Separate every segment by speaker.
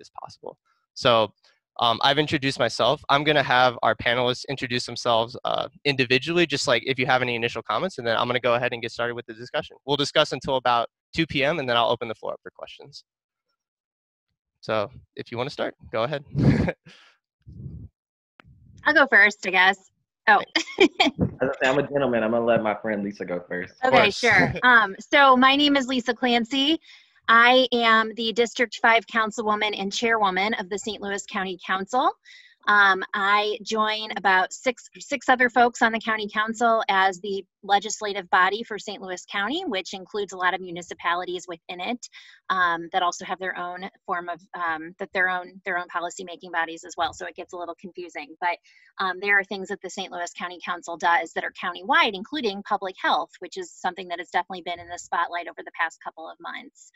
Speaker 1: this possible. So I've introduced myself. I'm going to have our panelists introduce themselves individually, just like if you have any initial comments, and then I'm going to go ahead and get started with the discussion. We'll discuss until about 2 p.m. and then I'll open the floor up for questions. So if you want to start, go ahead.
Speaker 2: I'll go first, I guess. Oh.
Speaker 3: I'm a gentleman. I'm going to let my friend Lisa go first.
Speaker 2: Okay, sure. So my name is Lisa Clancy. I am the District 5 Councilwoman and Chairwoman of the St. Louis County Council. I join about six other folks on the County Council as the legislative body for St. Louis County, which includes a lot of municipalities within it that also have their own form of their own policy-making bodies as well. So it gets a little confusing, but there are things that the St. Louis County Council does that are countywide, including public health, which is something that has definitely been in the spotlight over the past couple of months.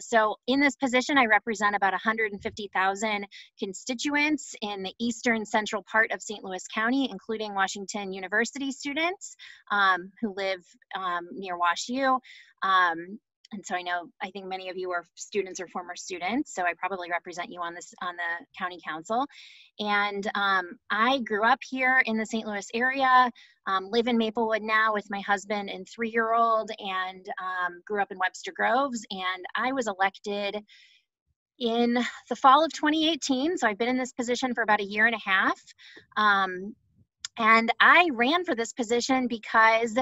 Speaker 2: So in this position, I represent about 150,000 constituents in the eastern central part of St. Louis County, including Washington University students who live near WashU. And so I think many of you are students or former students, so I probably represent you on the county council. And I grew up here in the St. Louis area, live in Maplewood now with my husband and 3-year-old, and grew up in Webster Groves. And I was elected in the fall of 2018, so I've been in this position for about a year and a half. And I ran for this position because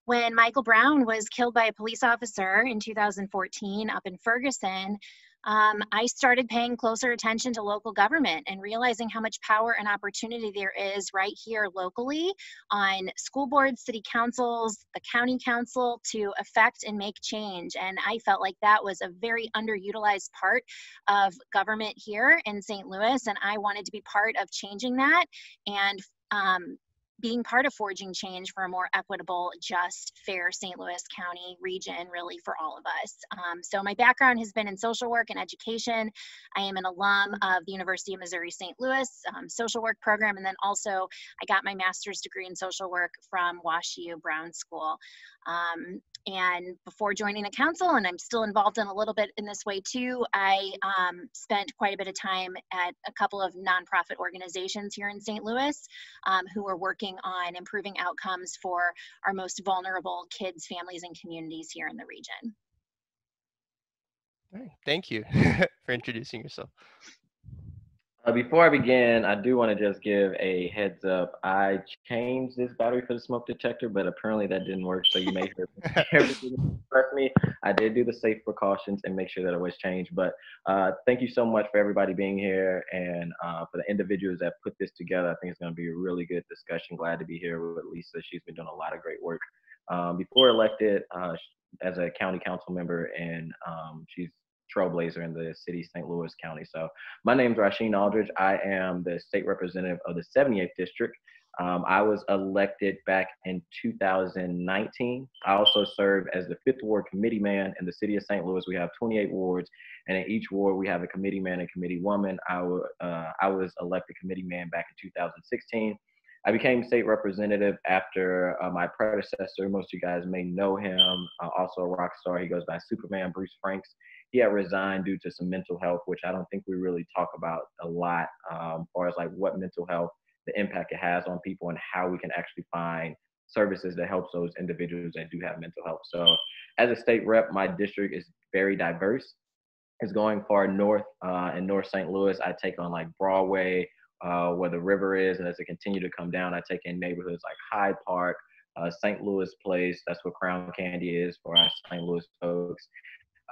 Speaker 2: when Michael Brown was killed by a police officer in 2014 up in Ferguson, I started paying closer attention to local government and realizing how much power and opportunity there is right here locally on school boards, city councils, the county council to affect and make change. And I felt like that was a very underutilized part of government here in St. Louis, and I wanted to be part of changing that and being part of forging change for a more equitable, just, fair St. Louis County region, really for all of us. So my background has been in social work and education. I am an alum of the University of Missouri St. Louis social work program, and then also I got my master's degree in social work from WashU Brown School. And before joining the council, and I'm still involved in a little bit in this way too, I spent quite a bit of time at a couple of nonprofit organizations here in St. Louis who are working on improving outcomes for our most vulnerable kids, families, and communities here in the region.
Speaker 1: All right, thank you for introducing yourself.
Speaker 3: Before I begin, I do want to just give a heads up. I changed this battery for the smoke detector, but apparently that didn't work. So you may hear everything trust me. I did do the safe precautions and make sure that it was changed. But thank you so much for everybody being here and for the individuals that put this together. I think it's going to be a really good discussion. Glad to be here with Lisa. She's been doing a lot of great work. Before elected as a county council member, and she's trailblazer in the city, St. Louis County. So my name is Rasheen Aldridge. I am the state representative of the 78th District. I was elected back in 2019. I also serve as the 5th Ward committee man in the city of St. Louis. We have 28 wards, and in each ward we have a committee man and committee woman. I was elected committee man back in 2016. I became state representative after my predecessor. Most of you guys may know him, also a rock star. He goes by Superman, Bruce Franks. He had resigned due to some mental health, which I don't think we really talk about a lot, as far as like what mental health, the impact it has on people, and how we can actually find services that helps those individuals that do have mental health. So as a state rep, my district is very diverse. It's going far north in North St. Louis. I take on like Broadway, where the river is, and as it continue to come down, I take in neighborhoods like Hyde Park, St. Louis Place. That's where Crown Candy is for our St. Louis folks.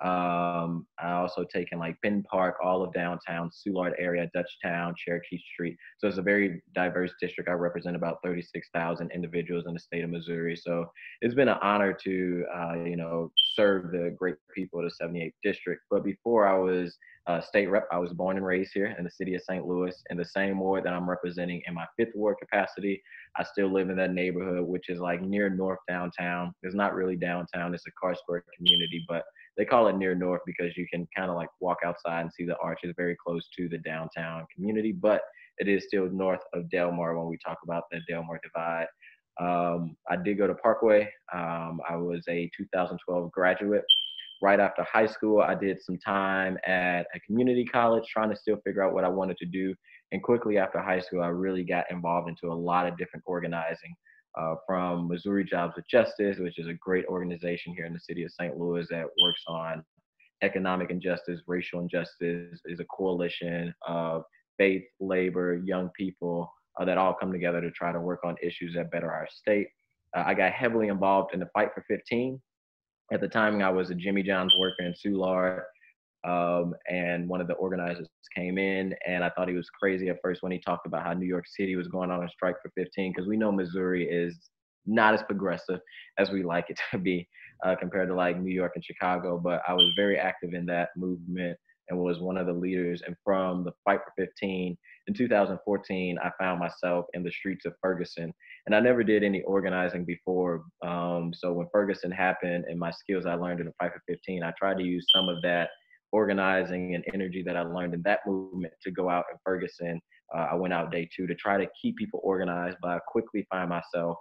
Speaker 3: I also take in like Penn Park, all of downtown, Soulard area, Dutchtown, Cherokee Street. So it's a very diverse district. I represent about 36,000 individuals in the state of Missouri. So it's been an honor to, serve the great people of the 78th District. But before I was state rep, I was born and raised here in the city of St. Louis, in the same ward that I'm representing in my 5th Ward capacity. I still live in that neighborhood, which is like near North downtown. It's not really downtown. It's a car square community, but they call it near North because you can kind of like walk outside and see the arch. Is very close to the downtown community, but it is still north of Delmar when we talk about the Delmar Divide. I did go to Parkway. I was a 2012 graduate. right after high school, I did some time at a community college trying to still figure out what I wanted to do. And quickly after high school, I really got involved into a lot of different organizing, from Missouri Jobs with Justice, which is a great organization here in the city of St. Louis that works on economic injustice, racial injustice, is a coalition of faith, labor, young people that all come together to try to work on issues that better our state. I got heavily involved in the Fight for 15. At the time, I was a Jimmy John's worker in Soulard, and one of the organizers came in, and I thought he was crazy at first when he talked about how New York City was going on a strike for 15, because we know Missouri is not as progressive as we like it to be, compared to like New York and Chicago. But I was very active in that movement and was one of the leaders. And from the Fight for 15 in 2014, I found myself in the streets of Ferguson, and I never did any organizing before. So when Ferguson happened and my skills I learned in the Fight for 15, I tried to use some of that organizing and energy that I learned in that movement to go out in Ferguson. I went out day 2 to try to keep people organized, but I quickly find myself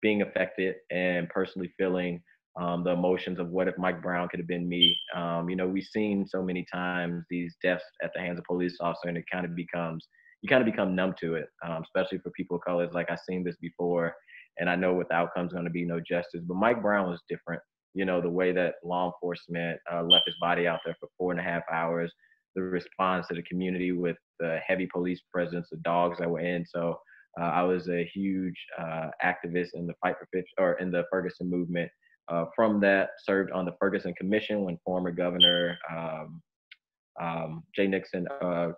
Speaker 3: being affected and personally feeling the emotions of what if Mike Brown could have been me. You know, we've seen so many times these deaths at the hands of police officers, and it kind of becomes, you kind of become numb to it, especially for people of color. It's like, I've seen this before, and I know what the outcome's going to be, no justice. But Mike Brown was different. You know, the way that law enforcement left his body out there for 4.5 hours, the response to the community with the heavy police presence, the dogs that were in. So I was a huge activist in the Fight for 15, or in the Ferguson movement. From that, served on the Ferguson Commission when former Governor Jay Nixon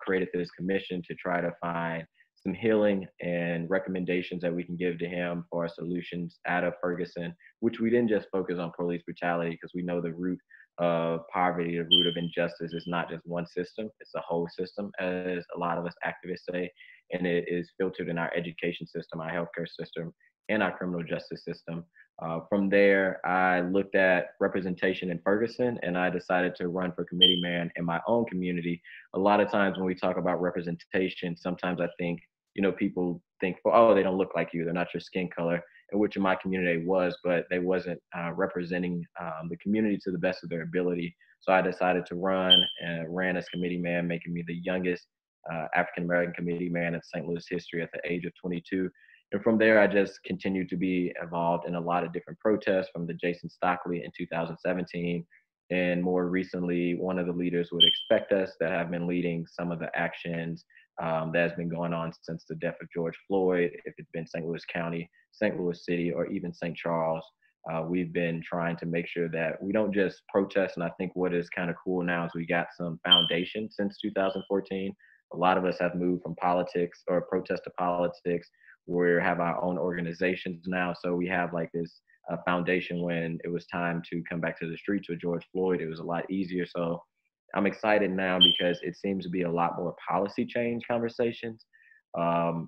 Speaker 3: created this commission to try to find some healing and recommendations that we can give to him for our solutions out of Ferguson, which we didn't just focus on police brutality, because we know the root of poverty, the root of injustice is not just one system, it's a whole system, as a lot of us activists say, and it is filtered in our education system, our healthcare system, and our criminal justice system. From there, I looked at representation in Ferguson, and I decided to run for committee man in my own community. A lot of times when we talk about representation, sometimes I think, you know, people think, oh, they don't look like you, they're not your skin color, and which in my community was, but they wasn't representing the community to the best of their ability. So I decided to run, and ran as committee man, making me the youngest African-American committee man in St. Louis history at the age of 22. And from there, I just continued to be involved in a lot of different protests, from the Jason Stockley in 2017. And more recently, one of the leaders would expect us that have been leading some of the actions that has been going on since the death of George Floyd, if it's been St. Louis County, St. Louis City, or even St. Charles. We've been trying to make sure that we don't just protest. And I think what is kind of cool now is we got some foundation since 2014. A lot of us have moved from politics or protest to politics. We have our own organizations now. So we have like this foundation. When it was time to come back to the streets with George Floyd, it was a lot easier. So I'm excited now because it seems to be a lot more policy change conversations.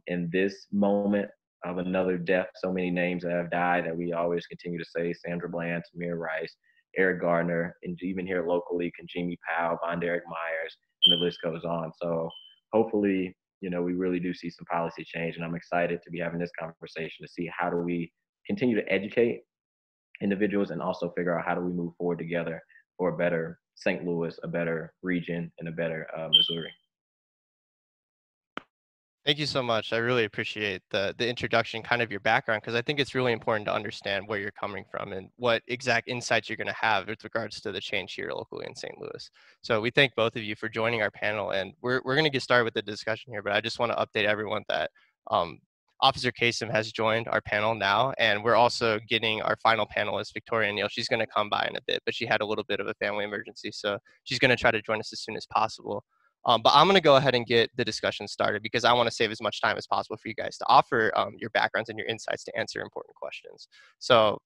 Speaker 3: In this moment of another death, so many names that have died that we always continue to say: Sandra Bland, Tamir Rice, Eric Gardner, and even here locally, Konjimi Powell, Von Derek Myers, and the list goes on. So hopefully, you know, we really do see some policy change, and I'm excited to be having this conversation to see how do we continue to educate individuals, and also figure out how do we move forward together for a better St. Louis, a better region, and a better Missouri.
Speaker 1: Thank you so much. I really appreciate the introduction, kind of your background, because I think it's really important to understand where you're coming from and what exact insights you're going to have with regards to the change here locally in St. Louis. So we thank both of you for joining our panel, and we're going to get started with the discussion here, but I just want to update everyone that Officer Kasem has joined our panel now, and we're also getting our final panelist, Victoria Neal. She's going to come by in a bit, but she had a little bit of a family emergency, so she's going to try to join us as soon as possible. But I'm going to go ahead and get the discussion started, because I want to save as much time as possible for you guys to offer your backgrounds and your insights to answer important questions. So,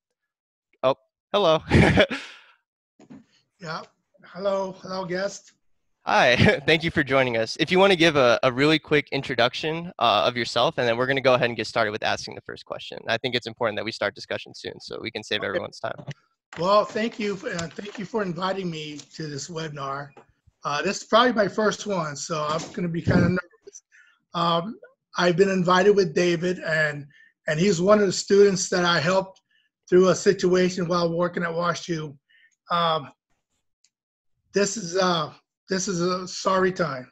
Speaker 1: oh, hello.
Speaker 4: Yeah, hello guest.
Speaker 1: Hi, thank you for joining us. If you want to give a really quick introduction of yourself, and then we're going to go ahead and get started with asking the first question. I think it's important that we start discussion soon so we can save everyone's time.
Speaker 4: Well, thank you for inviting me to this webinar. This is probably my first one, so I'm going to be kind of nervous. I've been invited with David, and he's one of the students that I helped through a situation while working at WashU. Um, this is a sorry time.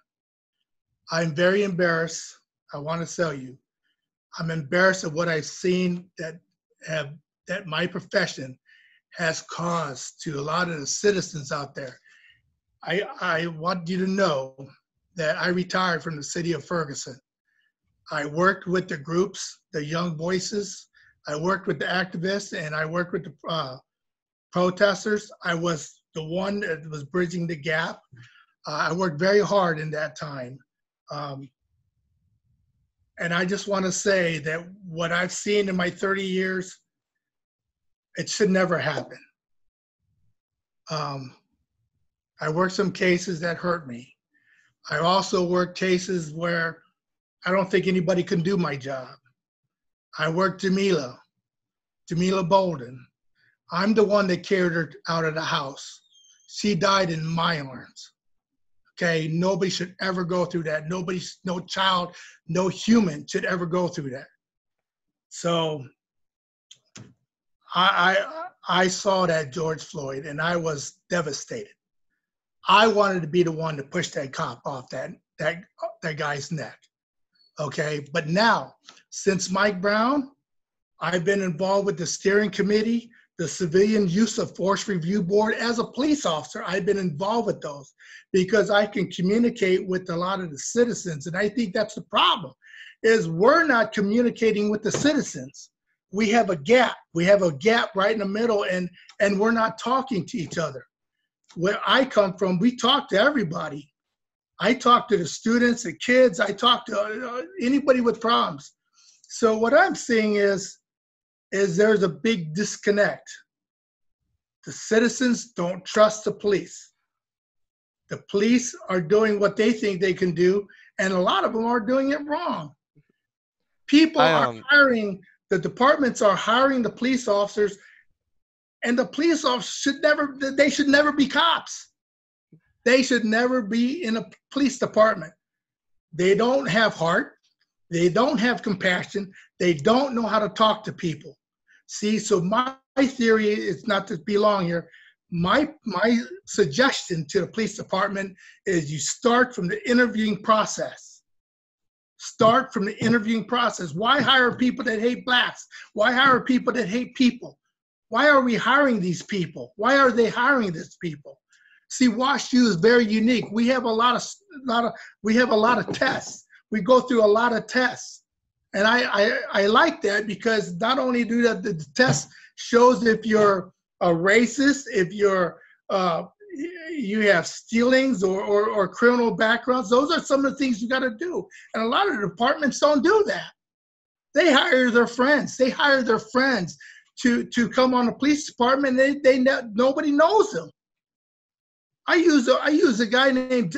Speaker 4: I'm very embarrassed. I want to tell you, I'm embarrassed of what I've seen that my profession has caused to a lot of the citizens out there. I want you to know that I retired from the city of Ferguson. I worked with the groups, the Young Voices. I worked with the activists, and I worked with the protesters. I was the one that was bridging the gap. I worked very hard in that time. And I just want to say that what I've seen in my 30 years, it should never happen. I worked some cases that hurt me. I also worked cases where I don't think anybody can do my job. I worked Jamila Bolden. I'm the one that carried her out of the house. She died in my arms. Okay, nobody should ever go through that. No child, no human should ever go through that. So I saw that George Floyd, and I was devastated. I wanted to be the one to push that cop off that guy's neck. Okay, but now, since Mike Brown, I've been involved with the steering committee, the Civilian Use of Force Review Board. As a police officer, I've been involved with those because I can communicate with a lot of the citizens. And I think that's the problem, is we're not communicating with the citizens. We have a gap. We have a gap right in the middle, and we're not talking to each other. Where I come from, we talk to everybody. I talk to the students, the kids. I talk to anybody with problems. So what I'm seeing is there's a big disconnect. The citizens don't trust the police. The police are doing what they think they can do, and a lot of them are doing it wrong. People are hiring, the departments are hiring the police officers, and the police officers should never be cops. They should never be in a police department. They don't have heart. They don't have compassion. They don't know how to talk to people. See, so my theory is not to be long here. My suggestion to the police department is you start from the interviewing process. Start from the interviewing process. Why hire people that hate blacks? Why hire people that hate people? Why are we hiring these people? Why are they hiring these people? See, WashU is very unique. We have a lot of tests. We go through a lot of tests. And I like that because not only do that, the test shows if you're a racist, if you're you have stealings or criminal backgrounds. Those are some of the things you got to do. And a lot of the departments don't do that. They hire their friends. They hire their friends to come on the police department. Nobody knows them. I use a guy named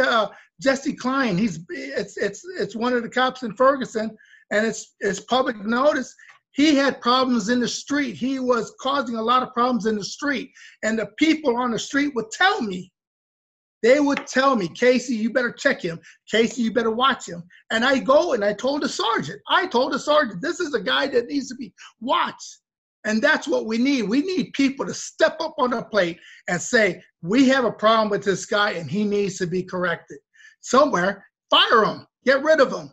Speaker 4: Jesse Klein. It's one of the cops in Ferguson, and it's public notice. He had problems in the street. He was causing a lot of problems in the street, and the people on the street would tell me. They would tell me, Casey, you better check him. Casey, you better watch him. And I go and I told the sergeant. This is a guy that needs to be watched. And that's what we need. We need people to step up on the plate and say, we have a problem with this guy and he needs to be corrected. Somewhere, fire him, get rid of him.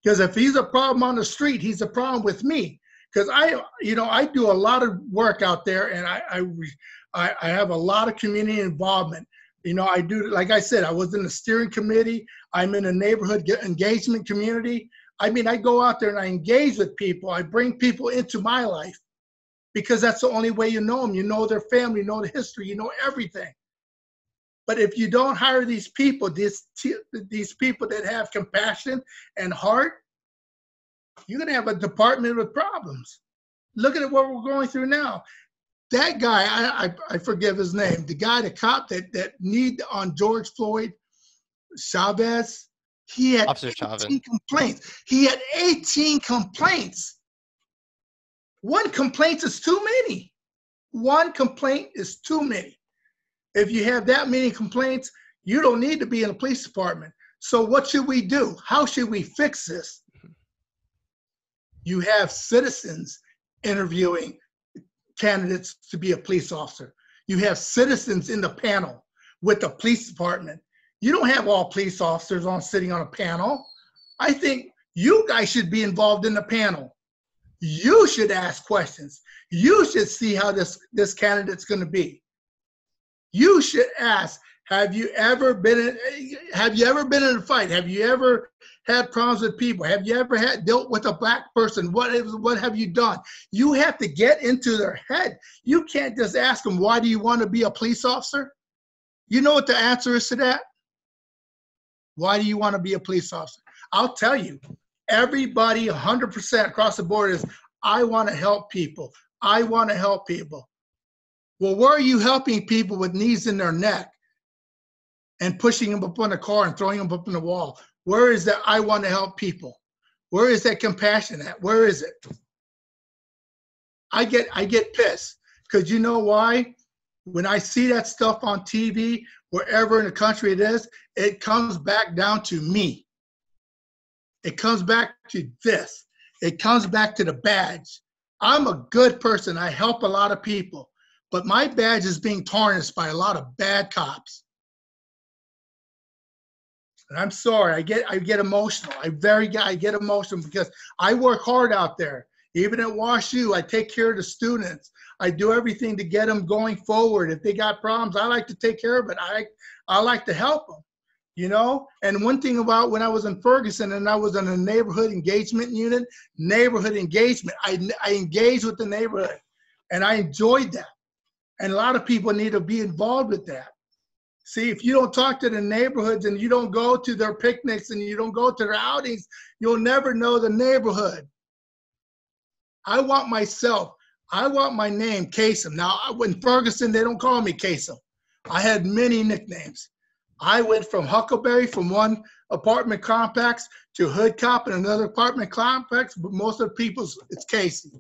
Speaker 4: Because if he's a problem on the street, he's a problem with me. Because I do a lot of work out there, and I have a lot of community involvement. I do, like I said, I was in the steering committee. I'm in a neighborhood engagement community. I go out there and I engage with people. I bring people into my life because that's the only way you know them. You know their family, you know the history, you know everything. But if you don't hire these people, these people that have compassion and heart, you're going to have a department with problems. Look at what we're going through now. That guy, I forget his name, the cop that kneed on George Floyd, Chavez, he had
Speaker 1: Officer
Speaker 4: 18 complaints. He had 18 complaints. One complaint is too many. One complaint is too many. If you have that many complaints, you don't need to be in a police department. So what should we do? How should we fix this? You have citizens interviewing candidates to be a police officer. You have citizens in the panel with the police department. You don't have all police officers sitting on a panel. I think you guys should be involved in the panel. You should ask questions. You should see how this candidate's going to be. You should ask, have you ever been in a fight? Have you ever had problems with people? Have you ever dealt with a black person? What have you done? You have to get into their head. You can't just ask them, why do you want to be a police officer? You know what the answer is to that? Why do you want to be a police officer? I'll tell you, everybody 100% across the board is, I want to help people. I want to help people. Well, where are you helping people with knees in their neck and pushing them up on a car and throwing them up on the wall? Where is that I want to help people? Where is that compassion at? Where is it? I get pissed because you know why? When I see that stuff on TV, wherever in the country it is, it comes back down to me. It comes back to this. It comes back to the badge. I'm a good person. I help a lot of people. But my badge is being tarnished by a lot of bad cops. And I'm sorry, I get emotional. I get emotional because I work hard out there. Even at WashU, I take care of the students. I do everything to get them going forward. If they got problems, I like to take care of it. I like to help them, you know? And one thing about when I was in Ferguson and I was in a neighborhood engagement unit, I engaged with the neighborhood and I enjoyed that. And a lot of people need to be involved with that. See, if you don't talk to the neighborhoods and you don't go to their picnics and you don't go to their outings, you'll never know the neighborhood. I want my name, Kasem. Now, in Ferguson, they don't call me Kasem. I had many nicknames. I went from Huckleberry, from one apartment complex, to Hood Cop in another apartment complex, but most of the people, it's Casey.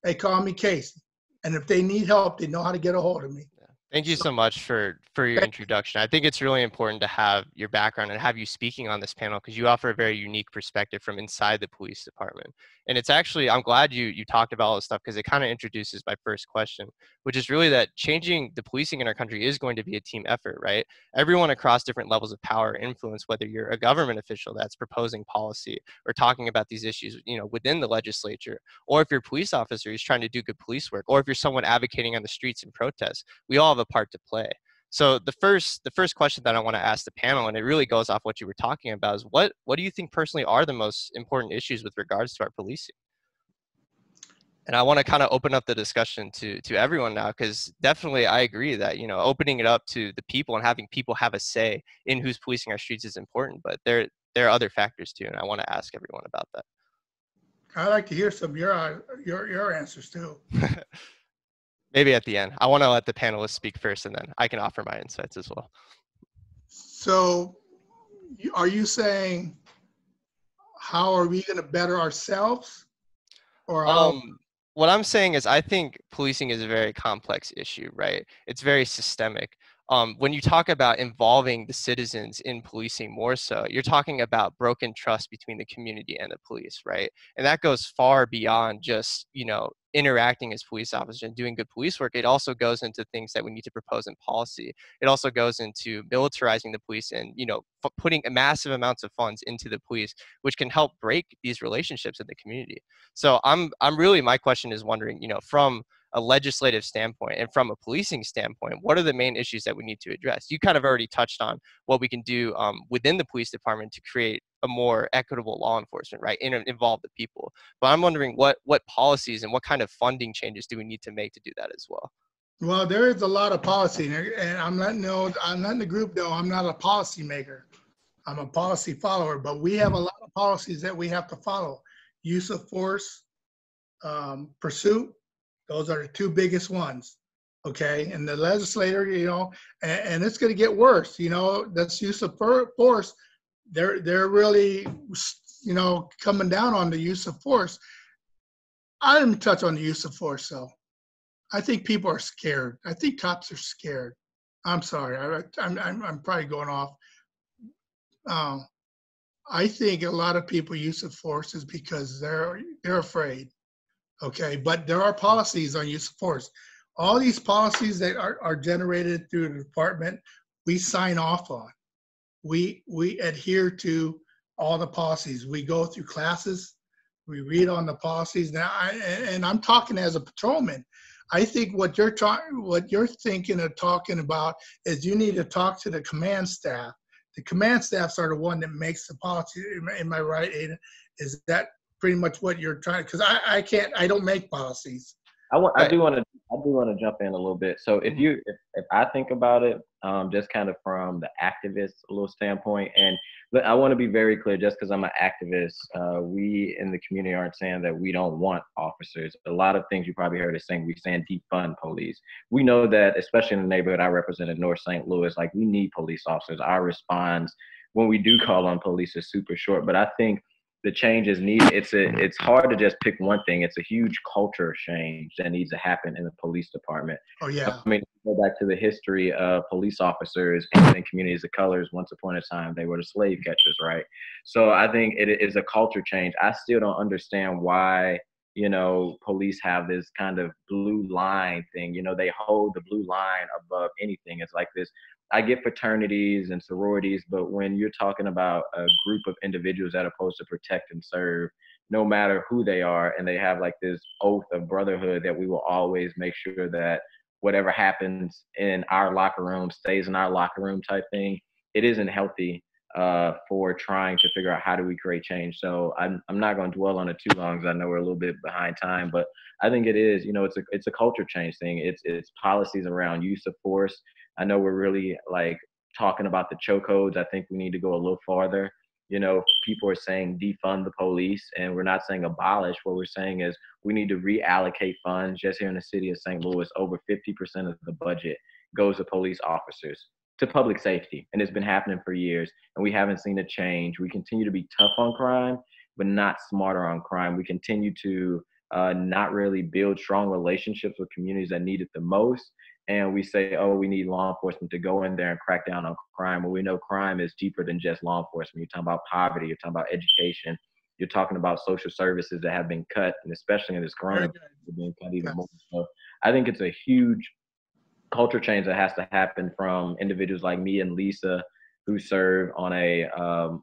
Speaker 4: They call me Casey. And if they need help, they know how to get a hold of me.
Speaker 1: Thank you so much for your introduction. I think it's really important to have your background and have you speaking on this panel because you offer a very unique perspective from inside the police department. And it's actually, I'm glad you talked about all this stuff because it kind of introduces my first question, which is really that changing the policing in our country is going to be a team effort, right? Everyone across different levels of power or influence, whether you're a government official that's proposing policy or talking about these issues, you know, within the legislature, or if you're a police officer who's trying to do good police work, or if you're someone advocating on the streets in protests, we all have a part to play. So the first question that I want to ask the panel, and it really goes off what you were talking about, is what do you think personally are the most important issues with regards to our policing? And I want to kind of open up the discussion to everyone now, because definitely I agree that, you know, opening it up to the people and having people have a say in who's policing our streets is important, but there are other factors too, and I want to ask everyone about that.
Speaker 4: I'd like to hear some of your answers too.
Speaker 1: Maybe at the end. I want to let the panelists speak first, and then I can offer my insights as well.
Speaker 4: So are you saying, how are we going to better ourselves? Or
Speaker 1: what I'm saying is I think policing is a very complex issue, right? It's very systemic. When you talk about involving the citizens in policing more so, you're talking about broken trust between the community and the police, right? And that goes far beyond just, you know, interacting as police officers and doing good police work. It also goes into things that we need to propose in policy. It also goes into militarizing the police and, you know, putting massive amounts of funds into the police, which can help break these relationships in the community. So I'm really, my question is wondering, you know, from a legislative standpoint and from a policing standpoint, what are the main issues that we need to address? You kind of already touched on what we can do within the police department to create a more equitable law enforcement, right? And involve the people. But I'm wondering what policies and what kind of funding changes do we need to make to do that as well?
Speaker 4: Well, there is a lot of policy, and I'm not in the group though. I'm not a policy maker. I'm a policy follower, but we have a lot of policies that we have to follow. Use of force, pursuit. Those are the two biggest ones, okay? And the legislator, you know, and it's going to get worse, you know, that's use of force. They're really, you know, coming down on the use of force. I didn't touch on the use of force, though. I think people are scared. I think cops are scared. I'm sorry, I'm probably going off. I think a lot of people use of force is because they're afraid. Okay, but there are policies on use of force. All these policies that are generated through the department, we sign off on. We adhere to all the policies. We go through classes. We read on the policies. Now, I'm talking as a patrolman. I think what you're thinking of talking about is you need to talk to the command staff. The command staffs are the one that makes the policy. Am I right, Aiden? Is that pretty much what you're trying? Because I don't make policies.
Speaker 3: I do want to jump in a little bit. So if I think about it, just kind of from the activist little standpoint, but I want to be very clear, just because I'm an activist, we in the community aren't saying that we don't want officers. A lot of things you probably heard us saying, we're saying defund police. We know that, especially in the neighborhood I represent in North St. Louis, like we need police officers. Our response when we do call on police is super short, but I think the change is needed. It's hard to just pick one thing. It's a huge culture change that needs to happen in the police department.
Speaker 4: Oh yeah.
Speaker 3: I mean, go back to the history of police officers in communities of colors. Once upon a time, they were the slave catchers, right? So I think it is a culture change. I still don't understand why, police have this kind of blue line thing. They hold the blue line above anything. It's like this. I get fraternities and sororities, but when you're talking about a group of individuals that are supposed to protect and serve, no matter who they are, and they have like this oath of brotherhood that we will always make sure that whatever happens in our locker room stays in our locker room type thing, it isn't healthy for trying to figure out how do we create change. So I'm not going to dwell on it too long because I know we're a little bit behind time, but I think it is, it's a culture change thing. It's policies around use of force. I know we're really like talking about the chokeholds. I think we need to go a little farther. People are saying defund the police, and we're not saying abolish. What we're saying is we need to reallocate funds. Just here in the city of St. Louis, over 50% of the budget goes to police officers, to public safety. And it's been happening for years, and we haven't seen a change. We continue to be tough on crime, but not smarter on crime. We continue to not really build strong relationships with communities that need it the most. And we say, oh, we need law enforcement to go in there and crack down on crime. Well, we know crime is deeper than just law enforcement. You're talking about poverty. You're talking about education. You're talking about social services that have been cut, and especially in this coronavirus, being cut even more. So I think it's a huge culture change that has to happen from individuals like me and Lisa, who serve on a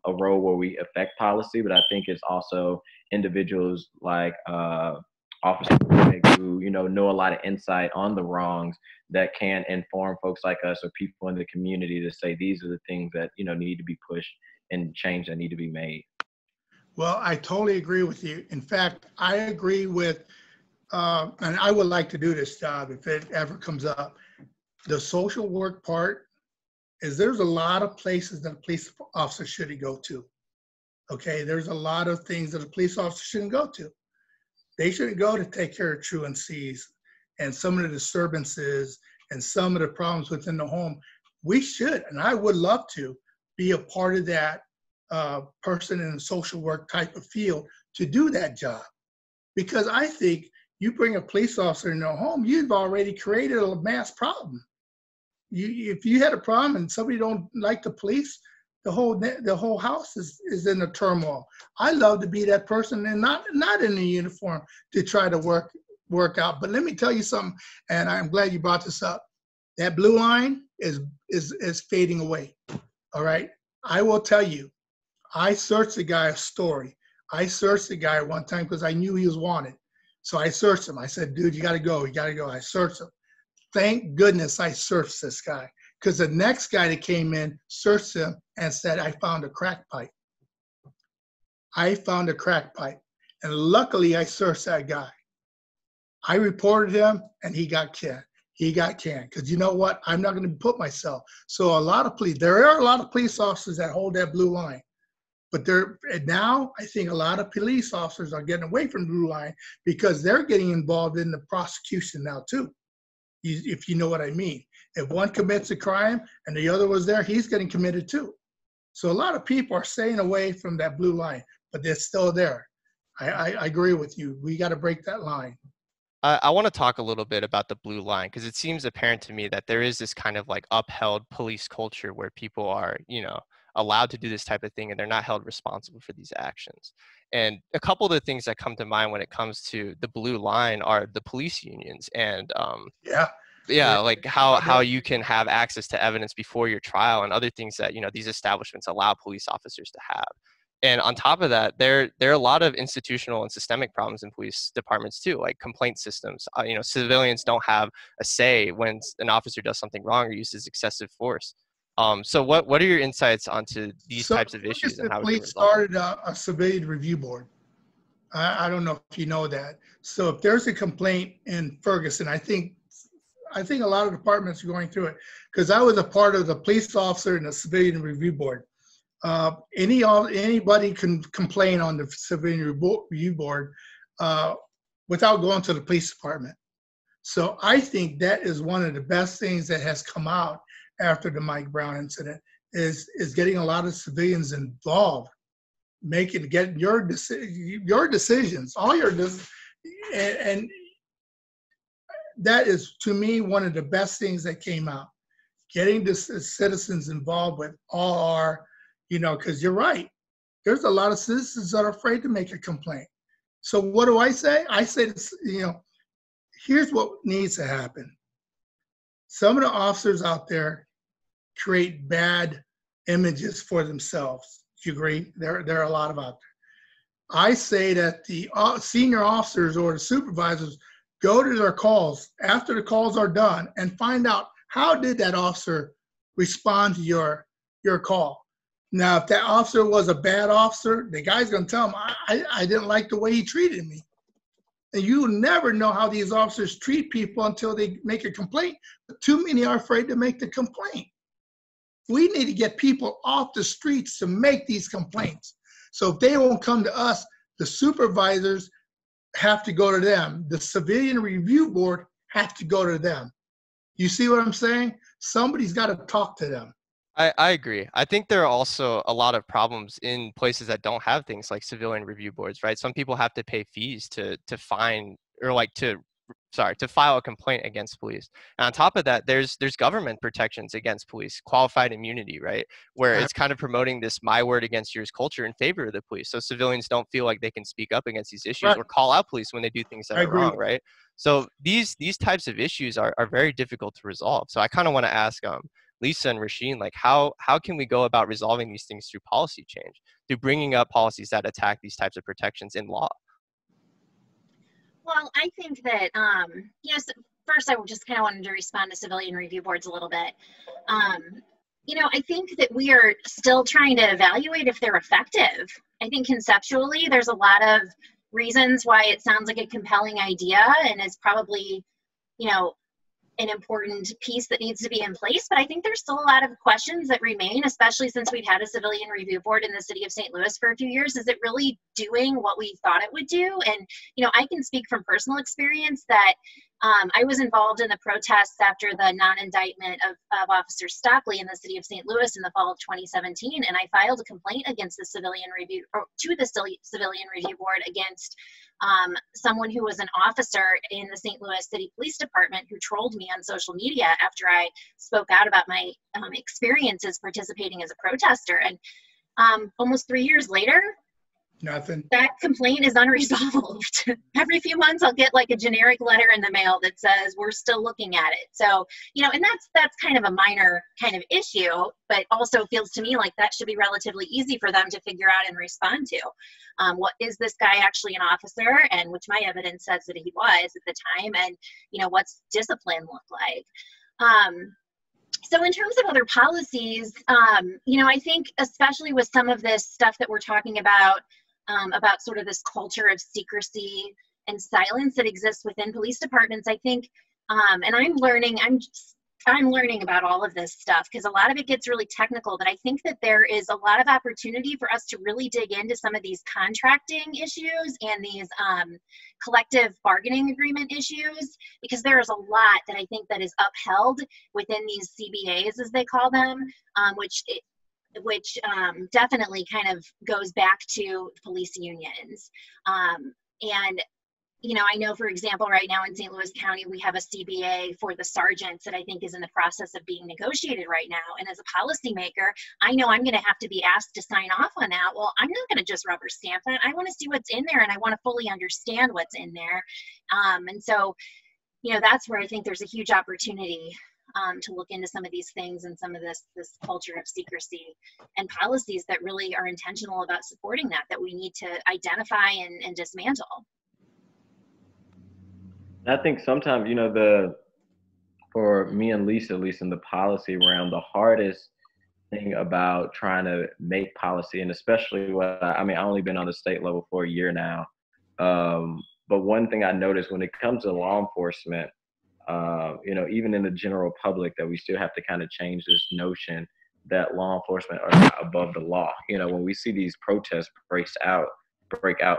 Speaker 3: role where we affect policy. But I think it's also individuals like officers who know a lot of insight on the wrongs that can inform folks like us or people in the community to say these are the things that need to be pushed and change that need to be made.
Speaker 4: Well, I totally agree with you. In fact, I agree with, and I would like to do this job if it ever comes up. The social work part is there's a lot of places that a police officer shouldn't go to. Okay, there's a lot of things that a police officer shouldn't go to. They shouldn't go to take care of truancies and some of the disturbances and some of the problems within the home. We should, and I would love to, be a part of that person in a social work type of field to do that job. Because I think you bring a police officer in their home, you've already created a mass problem. If you had a problem and somebody don't like the police, the whole house is in a turmoil. I love to be that person and not in a uniform to try to work out. But let me tell you something, and I'm glad you brought this up. That blue line is fading away. All right. I will tell you, I searched the guy's story. I searched the guy one time because I knew he was wanted. So I searched him. I said, dude, you got to go. You got to go. I searched him. Thank goodness I searched this guy, because the next guy that came in searched him and said, I found a crack pipe. I found a crack pipe. And luckily I searched that guy. I reported him and he got canned. He got canned. Because you know what? I'm not going to put myself. So there are a lot of police officers that hold that blue line. But now I think a lot of police officers are getting away from the blue line because they're getting involved in the prosecution now too. If you know what I mean. If one commits a crime and the other was there, he's getting committed too. So a lot of people are staying away from that blue line, but they're still there. I agree with you. We got to break that line.
Speaker 1: I want to talk a little bit about the blue line, because it seems apparent to me that there is this kind of like upheld police culture where people are, allowed to do this type of thing, and they're not held responsible for these actions. And a couple of the things that come to mind when it comes to the blue line are the police unions, and
Speaker 4: Yeah.
Speaker 1: like how you can have access to evidence before your trial, and other things that, you know, these establishments allow police officers to have. And on top of that, there are a lot of institutional and systemic problems in police departments too, like complaint systems. You know, civilians don't have a say when an officer does something wrong or uses excessive force. So what are your insights onto these types of issues and how we can
Speaker 4: police
Speaker 1: resolve them?
Speaker 4: started a civilian review board. I don't know if you know that. So if there's a complaint in Ferguson, I think a lot of departments are going through it, because I was a part of the police officer and the civilian review board. Anybody can complain on the civilian review board without going to the police department. So I think that is one of the best things that has come out after the Mike Brown incident is getting a lot of civilians involved, getting your decisions, and that is, to me, one of the best things that came out. Getting the citizens involved with all our, you know, because you're right. There's a lot of citizens that are afraid to make a complaint. So what do I say? I say, you know, here's what needs to happen. Some of the officers out there create bad images for themselves. Do you agree? There are a lot of out there. I say that the senior officers or the supervisors go to their calls after the calls are done and find out, how did that officer respond to your call? Now, if that officer was a bad officer, the guy's going to tell him, I didn't like the way he treated me. And you never know how these officers treat people until they make a complaint. But too many are afraid to make the complaint. We need to get people off the streets to make these complaints. So if they won't come to us, the supervisors have to go to them. The civilian review board has to go to them. You see what I'm saying? Somebody's got to talk to them.
Speaker 1: I agree. I think there are also a lot of problems in places that don't have things like civilian review boards, right? Some people have to pay fees to fine, or like to file a complaint against police. And on top of that, there's government protections against police, qualified immunity, right? Where it's kind of promoting this my word against yours culture in favor of the police. So civilians don't feel like they can speak up against these issues or call out police when they do things that are wrong, right? So these types of issues are very difficult to resolve. So I kind of want to ask Lisa and Rasheen, like how can we go about resolving these things through policy change, through bringing up policies that attack these types of protections in law?
Speaker 2: Well, I think that, first I just kind of wanted to respond to civilian review boards a little bit. I think that we are still trying to evaluate if they're effective. I think conceptually there's a lot of reasons why it sounds like a compelling idea and is probably, an important piece that needs to be in place. But I think there's still a lot of questions that remain, especially since we've had a civilian review board in the city of St. Louis for a few years. Is it really doing what we thought it would do? And, I can speak from personal experience that I was involved in the protests after the non-indictment of Officer Stockley in the city of St. Louis in the fall of 2017. And I filed a complaint against the civilian review board against someone who was an officer in the St. Louis City Police Department who trolled me on social media after I spoke out about my experiences participating as a protester. And almost 3 years later,
Speaker 4: nothing. That
Speaker 2: complaint is unresolved. Every few months I'll get like a generic letter in the mail that says we're still looking at it. So, and that's kind of a minor kind of issue, but also feels to me like that should be relatively easy for them to figure out and respond to. What is this guy actually an officer, and which my evidence says that he was at the time, and what's discipline look like? So in terms of other policies, I think especially with some of this stuff that we're talking about sort of this culture of secrecy and silence that exists within police departments, I think, and I'm learning about all of this stuff because a lot of it gets really technical, but I think that there is a lot of opportunity for us to really dig into some of these contracting issues and these collective bargaining agreement issues, because there is a lot that I think that is upheld within these CBAs, as they call them, which definitely kind of goes back to police unions. And I know, for example, right now in St. Louis County, we have a CBA for the sergeants that I think is in the process of being negotiated right now. And as a policymaker, I know I'm going to have to be asked to sign off on that. Well, I'm not going to just rubber stamp that. I want to see what's in there, and I want to fully understand what's in there. And so, that's where I think there's a huge opportunity to look into some of these things and some of this culture of secrecy and policies that really are intentional about supporting that we need to identify and dismantle.
Speaker 3: I think sometimes, for me and Lisa, at least in the policy realm, the hardest thing about trying to make policy, and especially I only been on the state level for a year now. But one thing I noticed when it comes to law enforcement, even in the general public, that we still have to kind of change this notion that law enforcement are not above the law. When we see these protests break out,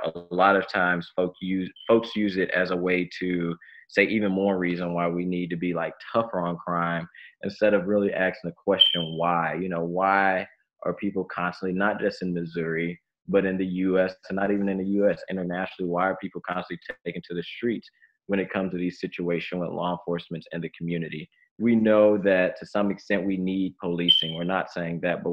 Speaker 3: a lot of times folks use it as a way to say even more reason why we need to be like tougher on crime, instead of really asking the question why. Why are people constantly, not just in Missouri, but in the U.S., and not even in the U.S., internationally, why are people constantly taken to the streets when it comes to these situations with law enforcement and the community? We know that to some extent we need policing. We're not saying that, but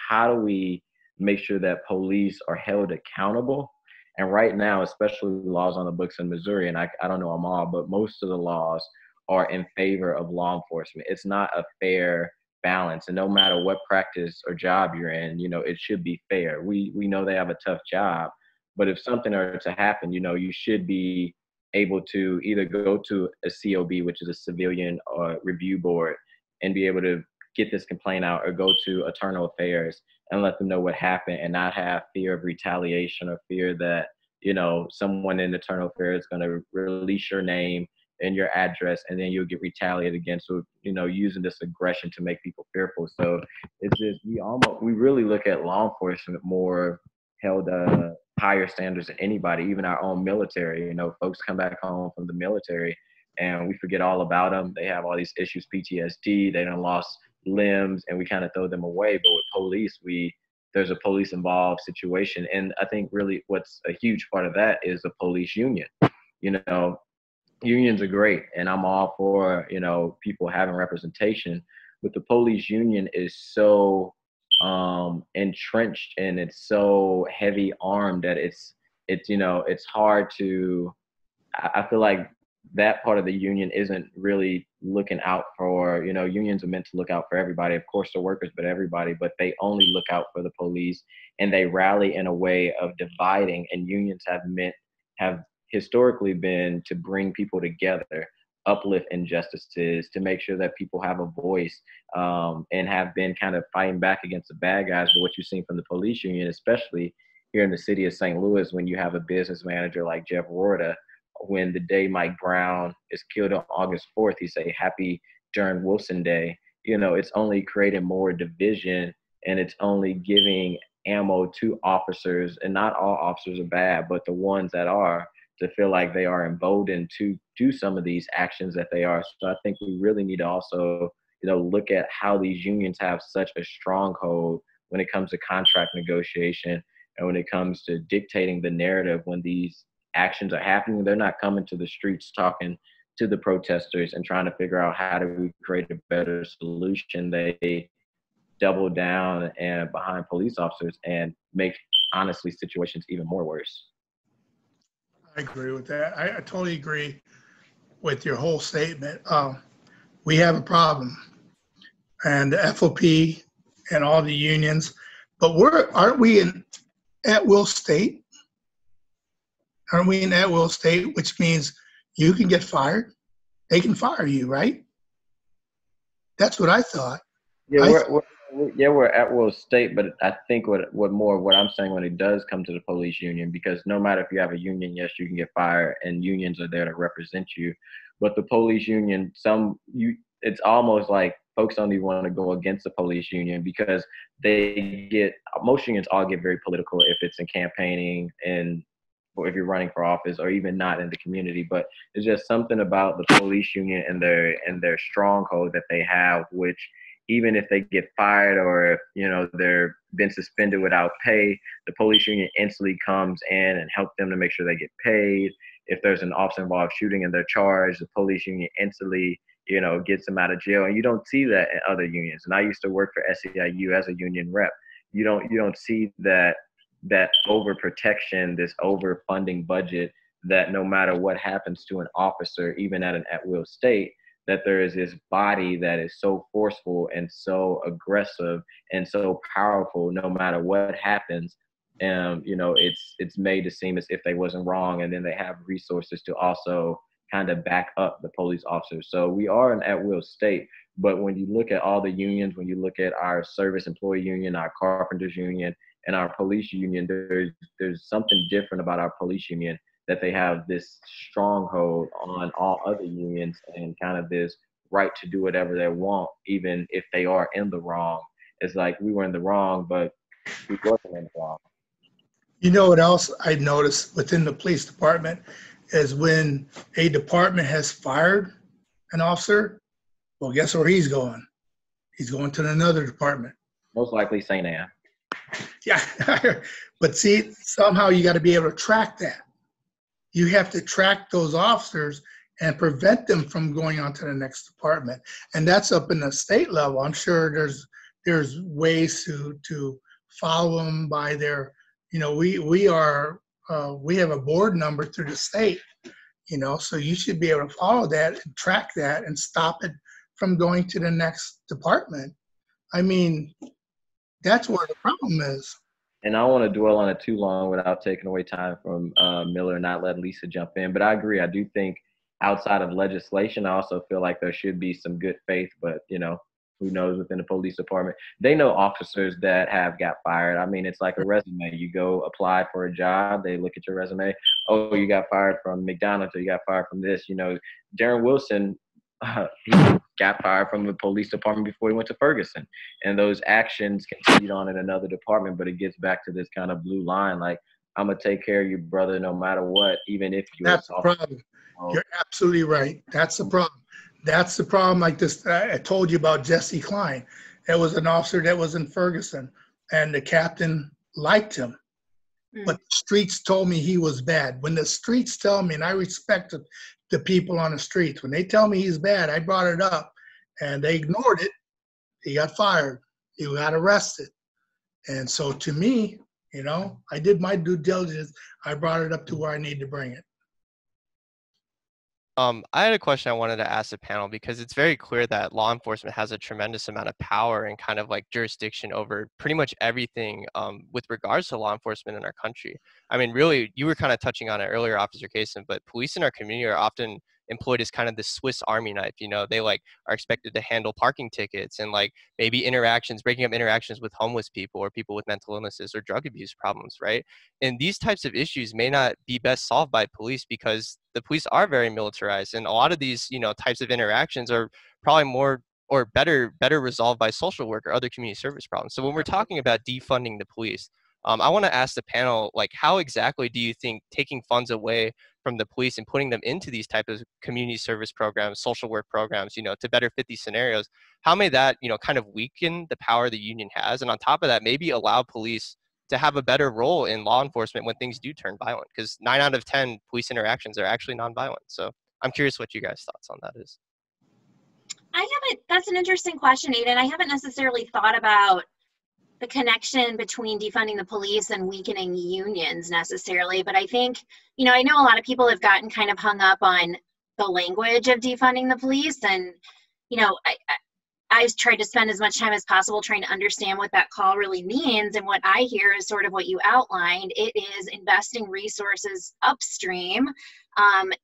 Speaker 3: how do we make sure that police are held accountable? And right now, especially laws on the books in Missouri, and I don't know them all, but most of the laws are in favor of law enforcement. It's not a fair balance. And no matter what practice or job you're in, it should be fair. We know they have a tough job, but if something are to happen, you should be able to either go to a COB, which is a civilian review board, and be able to get this complaint out, or go to internal affairs and let them know what happened, and not have fear of retaliation or fear that, someone in internal affairs is going to release your name and your address, and then you'll get retaliated against. So, using this aggression to make people fearful. So it's just, we really look at law enforcement more held higher standards than anybody, even our own military. Folks come back home from the military and we forget all about them. They have all these issues, PTSD, they done lost limbs, and we kind of throw them away. But with police, there's a police involved situation. And I think really what's a huge part of that is a police union. Unions are great, and I'm all for, people having representation, but the police union is so entrenched, and it's so heavy armed that it's hard to, I feel like that part of the union isn't really looking out for, unions are meant to look out for everybody, of course the workers, but everybody, but they only look out for the police, and they rally in a way of dividing. And unions have historically been to bring people together, uplift injustices, to make sure that people have a voice, and have been kind of fighting back against the bad guys. But what you've seen from the police union, especially here in the city of St. Louis, when you have a business manager like Jeff Rorta, when the day Mike Brown is killed on August 4th, he say happy Darren Wilson Day. It's only creating more division, and it's only giving ammo to officers, and not all officers are bad, but the ones that are, to feel like they are emboldened to do some of these actions that they are. So I think we really need to also, look at how these unions have such a stronghold when it comes to contract negotiation, and when it comes to dictating the narrative. When these actions are happening, they're not coming to the streets talking to the protesters and trying to figure out how do we create a better solution. They double down and behind police officers and make, honestly, situations even more worse.
Speaker 4: I agree with that. I totally agree with your whole statement. We have a problem, and the FOP and all the unions, but aren't we in at-will state? Aren't we in at-will state, which means you can get fired? They can fire you, right? That's what I thought.
Speaker 3: Yeah, we're at will state, but I think what I'm saying, when it does come to the police union, because no matter if you have a union, yes, you can get fired, and unions are there to represent you. But the police union, it's almost like folks don't even want to go against the police union, because most unions all get very political if it's in campaigning, and or if you're running for office, or even not in the community. But it's just something about the police union and their stronghold that they have, which even if they get fired, or if they're been suspended without pay, the police union instantly comes in and help them to make sure they get paid. if there's an officer involved shooting and they're charged, the police union instantly, gets them out of jail. And you don't see that in other unions. And I used to work for SEIU as a union rep. You don't see that overprotection, this overfunding budget, that no matter what happens to an officer, even at an at-will state, that there is this body that is so forceful and so aggressive and so powerful, no matter what happens. It's made to seem as if they wasn't wrong, and then they have resources to also kind of back up the police officers. So we are an at-will state, but when you look at all the unions, when you look at our service employee union, our carpenters union, and our police union, there's something different about our police union, that they have this stronghold on all other unions and kind of this right to do whatever they want, even if they are in the wrong. It's like we were in the wrong, but we wasn't in the wrong.
Speaker 4: You know what else I noticed within the police department is when a department has fired an officer, well, guess where he's going? He's going to another department.
Speaker 3: Most likely St. Anne.
Speaker 4: Yeah, but see, somehow you got to be able to track that. You have to track those officers and prevent them from going on to the next department. And that's up in the state level. I'm sure there's ways to follow them by their, we have a board number through the state, so you should be able to follow that and track that and stop it from going to the next department. I mean, that's where the problem is.
Speaker 3: And I don't want to dwell on it too long without taking away time from Miller and not letting Lisa jump in. But I agree. I do think outside of legislation, I also feel like there should be some good faith. But, who knows, within the police department, they know officers that have got fired. I mean, it's like a resume. You go apply for a job. They look at your resume. Oh, you got fired from McDonald's, or you got fired from this. Darren Wilson, he got fired from the police department before he went to Ferguson, and those actions continued on in another department. But it gets back to this kind of blue line, like, I'm gonna take care of you, brother, no matter what, even if you.
Speaker 4: That's the problem. You're absolutely right. That's the problem. That's the problem. Like this, I told you about Jesse Klein. That was an officer that was in Ferguson, and the captain liked him, but the streets told me he was bad. When the streets tell me, and I respect the people on the streets, when they tell me he's bad, I brought it up, and they ignored it. He got fired. He got arrested. And so to me, I did my due diligence. I brought it up to where I need to bring it.
Speaker 1: I had a question I wanted to ask the panel, because it's very clear that law enforcement has a tremendous amount of power and kind of like jurisdiction over pretty much everything with regards to law enforcement in our country. I mean, really, you were kind of touching on it earlier, Officer Kaysen, but police in our community are often employed as kind of the Swiss Army knife. They are expected to handle parking tickets and maybe breaking up interactions with homeless people or people with mental illnesses or drug abuse problems, right? And these types of issues may not be best solved by police, because the police are very militarized, and a lot of these types of interactions are probably more or better resolved by social work or other community service problems. So when we're talking about defunding the police, I want to ask the panel, how exactly do you think taking funds away from the police and putting them into these types of community service programs, social work programs, to better fit these scenarios, how may that, kind of weaken the power the union has? And on top of that, maybe allow police to have a better role in law enforcement when things do turn violent, because 9 out of 10 police interactions are actually nonviolent. So I'm curious what you guys' thoughts on that is.
Speaker 2: That's an interesting question, Aiden. I haven't necessarily thought about the connection between defunding the police and weakening unions necessarily, but I think, I know a lot of people have gotten kind of hung up on the language of defunding the police, and, I've tried to spend as much time as possible trying to understand what that call really means, and what I hear is sort of what you outlined. It is investing resources upstream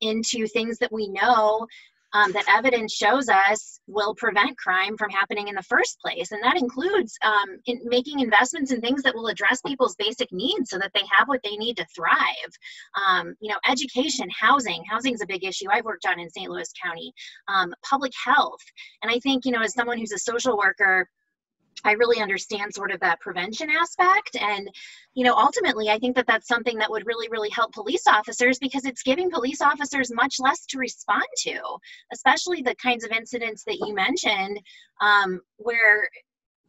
Speaker 2: into things that we know that evidence shows us will prevent crime from happening in the first place. And that includes making investments in things that will address people's basic needs so that they have what they need to thrive. Education, housing is a big issue I've worked on in St. Louis County, public health. And I think, as someone who's a social worker, I really understand sort of that prevention aspect. And, ultimately, I think that that's something that would really, really help police officers, because it's giving police officers much less to respond to, especially the kinds of incidents that you mentioned, where,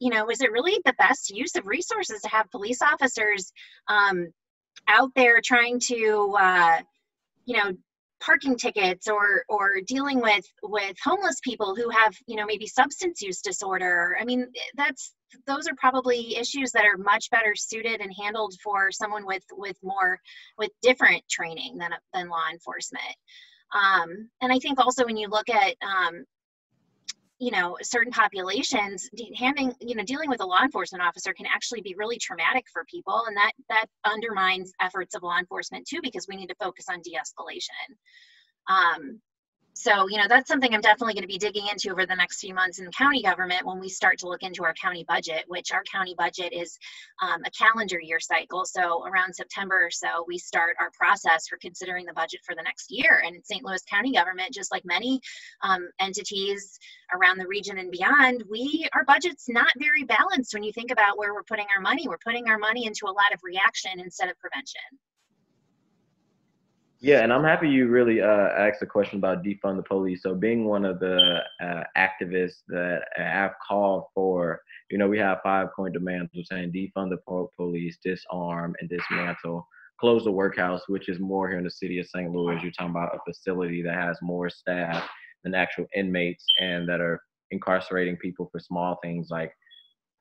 Speaker 2: is it really the best use of resources to have police officers out there trying to you know, parking tickets, or dealing with homeless people who have, you know, maybe substance use disorder. I mean, those are probably issues that are much better suited and handled for someone with different training than law enforcement. And I think also when you look at you know, certain populations, dealing with a law enforcement officer can actually be really traumatic for people, and that undermines efforts of law enforcement too, because we need to focus on de-escalation. So, you know, that's something I'm definitely going to be digging into over the next few months in county government when we start to look into our county budget, which our county budget is a calendar year cycle. So around September or so, we start our process for considering the budget for the next year. And St. Louis County government, just like many entities around the region and beyond, our budget's not very balanced when you think about where we're putting our money. We're putting our money into a lot of reaction instead of prevention.
Speaker 3: Yeah, and I'm happy you really asked a question about defund the police. So being one of the activists that have called for, you know, we have 5-point demands. We're saying defund the police, disarm and dismantle, close the workhouse, which is more here in the city of St. Louis. You're talking about a facility that has more staff than actual inmates and that are incarcerating people for small things like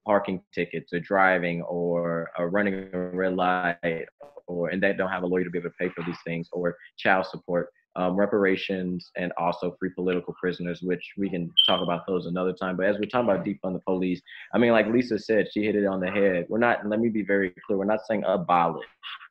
Speaker 3: parking tickets or driving or running a red light, and they don't have a lawyer to be able to pay for these things, or child support, reparations, and also free political prisoners, which we can talk about those another time. But as we're talking about defund the police, I mean, like Lisa said, she hit it on the head. Let me be very clear, we're not saying abolish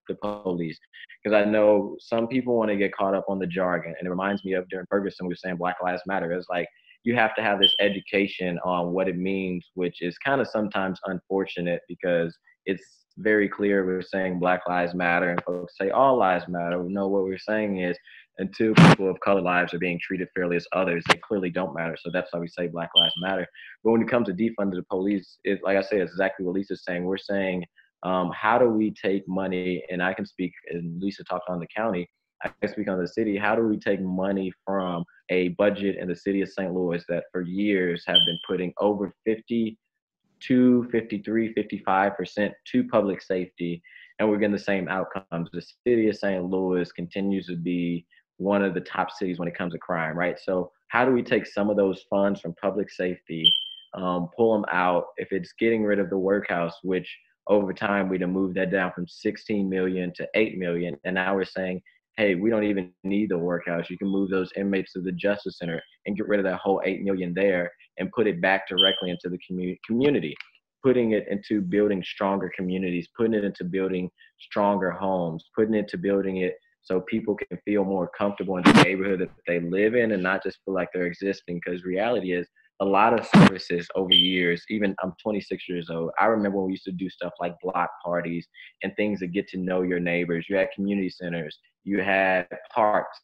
Speaker 3: the police, because I know some people want to get caught up on the jargon, and it reminds me of during Ferguson, we were saying Black Lives Matter. It's like, you have to have this education on what it means, which is kind of sometimes unfortunate because it's very clear we're saying Black Lives Matter and folks say all lives matter. No, what we're saying is until people of color lives are being treated fairly as others, they clearly don't matter. So that's why we say Black Lives Matter. But when it comes to defunding the police, like I say, it's exactly what Lisa's saying. We're saying, how do we take money, and I can speak, and Lisa talked on the county, I can speak on the city, how do we take money from a budget in the city of St. Louis that for years have been putting over 52, 53, 55% to public safety, and we're getting the same outcomes. The city of St. Louis continues to be one of the top cities when it comes to crime, right? So how do we take some of those funds from public safety, pull them out? If it's getting rid of the workhouse, which over time we'd have moved that down from 16 million to 8 million, and now we're saying, hey, we don't even need the workhouse. You can move those inmates to the Justice Center and get rid of that whole 8 million there and put it back directly into the community, putting it into building stronger communities, putting it into building stronger homes, putting it to building it so people can feel more comfortable in the neighborhood that they live in and not just feel like they're existing. Because reality is, a lot of services over years, even I'm 26 years old, I remember when we used to do stuff like block parties and things that get to know your neighbors. You had community centers, you had parks.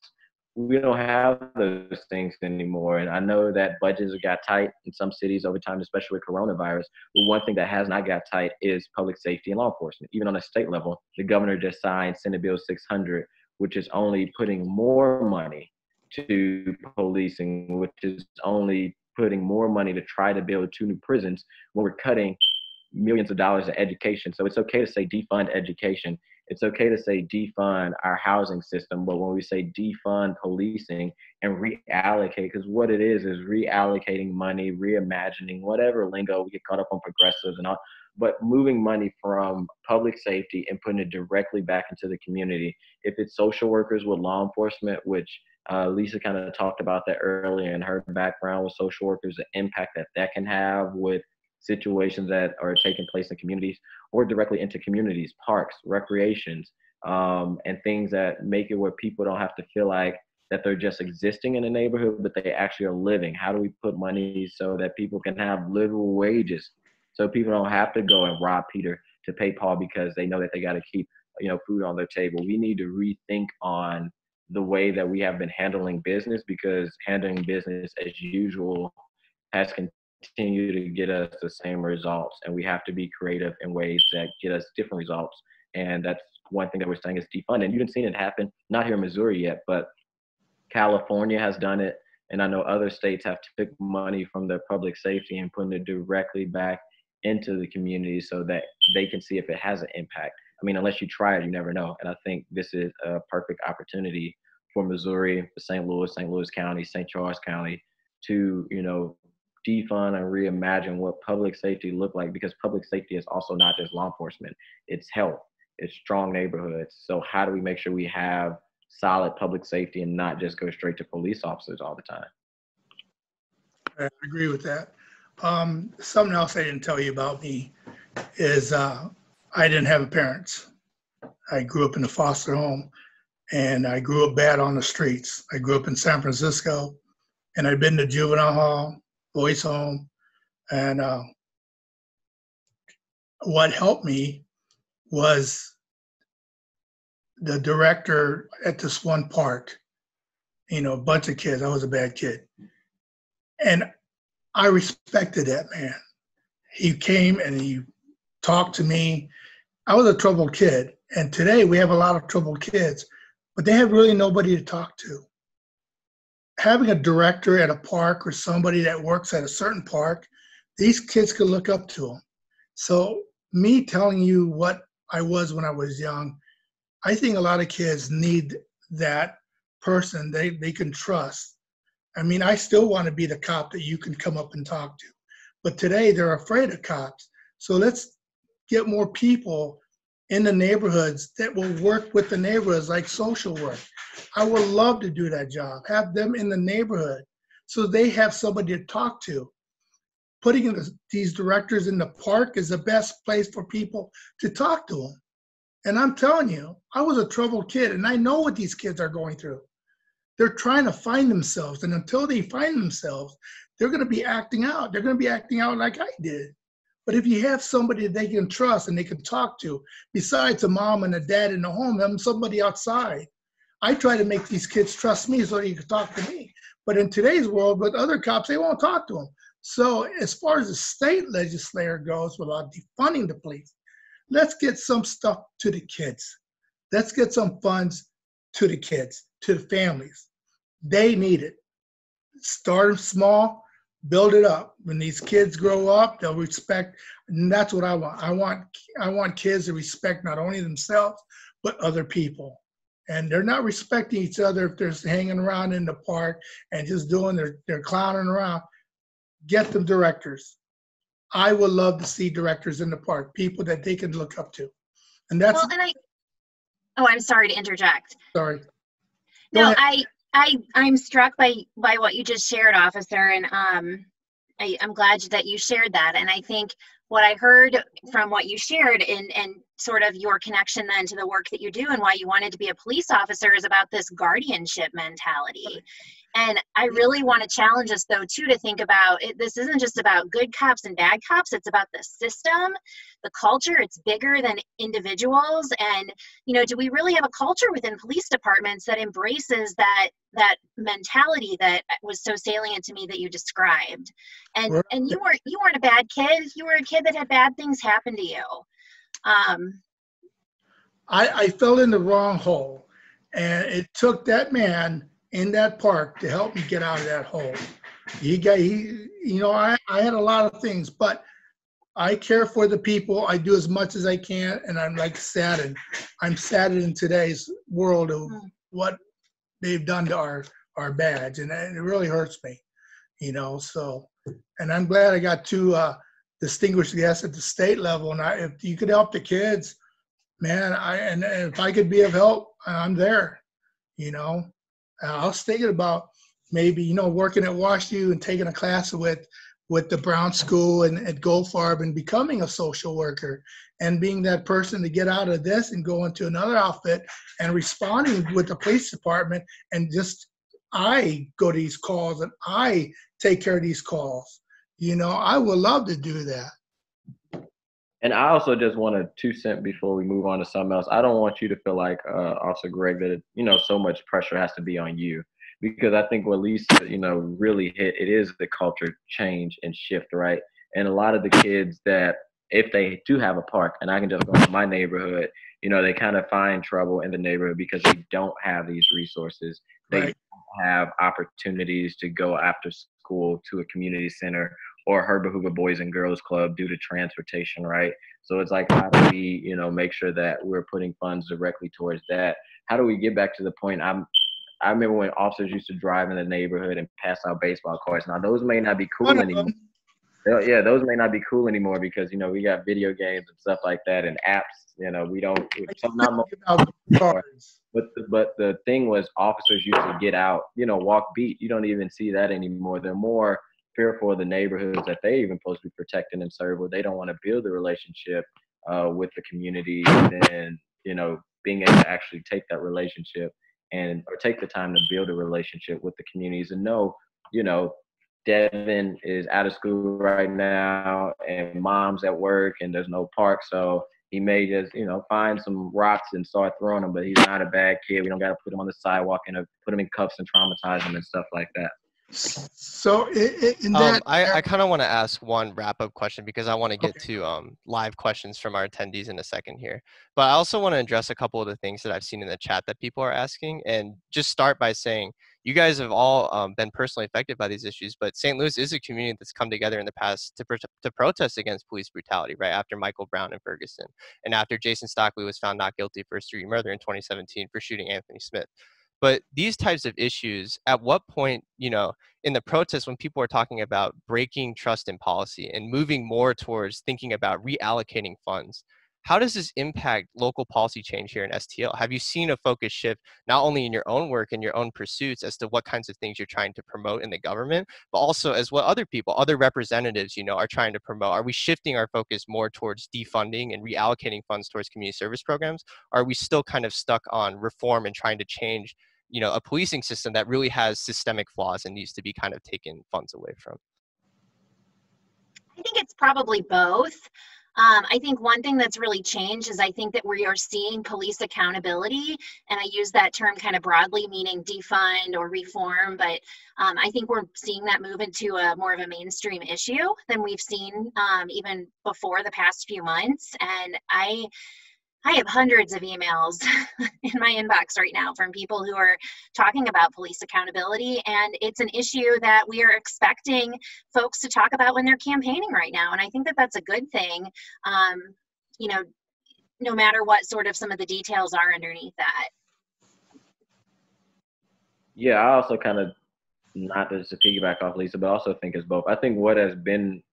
Speaker 3: We don't have those things anymore. And I know that budgets got tight in some cities over time, especially with coronavirus. But one thing that has not got tight is public safety and law enforcement. Even on a state level, the governor just signed Senate Bill 600, which is only putting more money to policing, which is only putting more money to try to build 2 new prisons when we're cutting millions of dollars in education. So it's okay to say defund education. It's okay to say defund our housing system. But when we say defund policing and reallocate, because what it is reallocating money, reimagining, whatever lingo, we get caught up on progressives and all, but moving money from public safety and putting it directly back into the community. If it's social workers with law enforcement, which Lisa kind of talked about that earlier in her background with social workers, the impact that can have with situations that are taking place in communities, or directly into communities, parks, recreations, and things that make it where people don't have to feel like that they're just existing in a neighborhood, but they actually are living. How do we put money so that people can have livable wages, so people don't have to go and rob Peter to pay Paul because they know that they got to keep, food on their table? We need to rethink on the way that we have been handling business, because handling business as usual has continued to get us the same results, and we have to be creative in ways that get us different results. And that's one thing that we're saying is defund. And you haven't seen it happen, not here in Missouri yet, but California has done it, and I know other states have took money from their public safety and putting it directly back into the community so that they can see if it has an impact. I mean, unless you try it, you never know. And I think this is a perfect opportunity for Missouri, for St. Louis County, St. Charles County, to, you know, defund and reimagine what public safety looked like, because public safety is also not just law enforcement, it's health, it's strong neighborhoods. So how do we make sure we have solid public safety and not just go straight to police officers all the time?
Speaker 4: I agree with that. Something else I didn't tell you about me is I didn't have parents. I grew up in a foster home, and I grew up bad on the streets. I grew up in San Francisco, and I'd been to juvenile hall, boys home, and what helped me was the director at this one park, you know, a bunch of kids. I was a bad kid. And I respected that man. He came and he talked to me. I was a troubled kid. And today we have a lot of troubled kids, but they have really nobody to talk to. Having a director at a park or somebody that works at a certain park, these kids could look up to them. So me telling you what I was when I was young, I think a lot of kids need that person they can trust. I mean, I still want to be the cop that you can come up and talk to. But today they're afraid of cops. So let's get more people in the neighborhoods that will work with the neighborhoods, like social work. I would love to do that job, have them in the neighborhood so they have somebody to talk to. Putting these directors in the park is the best place for people to talk to them. And I'm telling you, I was a troubled kid, and I know what these kids are going through. They're trying to find themselves, and until they find themselves, they're going to be acting out. They're going to be acting out like I did. But if you have somebody that they can trust and they can talk to, besides a mom and a dad in the home, have somebody outside. I try to make these kids trust me so they can talk to me. But in today's world, with other cops, they won't talk to them. So as far as the state legislature goes, without defunding the police, let's get some stuff to the kids. Let's get some funds to the kids, to the families. They need it. Start small, build it up. When these kids grow up, they'll respect, and that's what I want. I want kids to respect not only themselves, but other people. And they're not respecting each other if they're hanging around in the park and just doing they're clowning around. Get them directors. I would love to see directors in the park, people that they can look up to. And that's
Speaker 2: I'm sorry to interject.
Speaker 4: Sorry.
Speaker 2: No, I'm struck by what you just shared, officer, and I'm glad that you shared that. And I think what I heard from what you shared and sort of your connection then to the work that you do and why you wanted to be a police officer is about this guardianship mentality. And I really want to challenge us, though, too, to think about it. This isn't just about good cops and bad cops. It's about the system, the culture. It's bigger than individuals. And, you know, do we really have a culture within police departments that embraces that mentality that was so salient to me that you described? And you weren't a bad kid. You were a kid that had bad things happen to you.
Speaker 4: I fell in the wrong hole, and it took that man in that park to help me get out of that hole. I had a lot of things, but I care for the people. I do as much as I can, and I'm like saddened. I'm saddened in today's world of what they've done to our badge, and it really hurts me, you know. So, and I'm glad I got two distinguished guests at the state level, and if you could help the kids, man, and if I could be of help, I'm there, you know. I was thinking about maybe, you know, working at WashU and taking a class with the Brown School and at Goldfarb and becoming a social worker and being that person to get out of this and go into another outfit and responding with the police department, and just I go to these calls and I take care of these calls. You know, I would love to do that.
Speaker 3: And I also just want to 2 cents before we move on to something else. I don't want you to feel like, Officer Greg, that, you know, so much pressure has to be on you. Because I think what Lisa, you know, really hit, it is the culture change and shift, right? And a lot of the kids that, if they do have a park, and I can just go to my neighborhood, you know, they kind of find trouble in the neighborhood because they don't have these resources. They don't have opportunities to go after school to a community center or Herbert Hoover Boys and Girls Club due to transportation, right? So it's like, how do we, you know, make sure that we're putting funds directly towards that? How do we get back to the point? I I remember when officers used to drive in the neighborhood and pass out baseball cards. Now those may not be cool
Speaker 4: One of
Speaker 3: anymore.
Speaker 4: them.
Speaker 3: Yeah, those may not be cool anymore because, you know, we got video games and stuff like that and apps. You know, we don't. So not most
Speaker 4: About cards.
Speaker 3: but the thing was, officers used to get out, you know, walk beat. You don't even see that anymore. They're more fearful of the neighborhoods that they even supposed to be protecting and serve, where they don't want to build a relationship with the community, and then, you know, being able to actually take that relationship or take the time to build a relationship with the communities and know, you know, Devin is out of school right now and mom's at work and there's no park, so he may just, you know, find some rocks and start throwing them, but he's not a bad kid. We don't got to put him on the sidewalk and put him in cuffs and traumatize him and stuff like that.
Speaker 4: So in that,
Speaker 1: I kind of want to ask one wrap-up question because I want to get to live questions from our attendees in a second here. But I also want to address a couple of the things that I've seen in the chat that people are asking, and just start by saying you guys have all been personally affected by these issues, but St. Louis is a community that's come together in the past to protest against police brutality, right after Michael Brown and Ferguson, and after Jason Stockley was found not guilty of first-degree murder in 2017 for shooting Anthony Smith. But these types of issues, at what point, you know, in the protests, when people are talking about breaking trust in policy and moving more towards thinking about reallocating funds, how does this impact local policy change here in STL? Have you seen a focus shift, not only in your own work and your own pursuits as to what kinds of things you're trying to promote in the government, but also as what other people, other representatives, you know, are trying to promote? Are we shifting our focus more towards defunding and reallocating funds towards community service programs? Or are we still kind of stuck on reform and trying to change, you know, a policing system that really has systemic flaws and needs to be kind of taken funds away from?
Speaker 2: I think it's probably both. I think one thing that's really changed is I think that we are seeing police accountability, and I use that term kind of broadly, meaning defund or reform, but I think we're seeing that move into a more of a mainstream issue than we've seen even before the past few months. And I have hundreds of emails in my inbox right now from people who are talking about police accountability, and it's an issue that we are expecting folks to talk about when they're campaigning right now. And I think that that's a good thing, you know, no matter what sort of some of the details are underneath that.
Speaker 3: Yeah, I also kind of, not just to piggyback off Lisa, but I also think it's both. I think what has been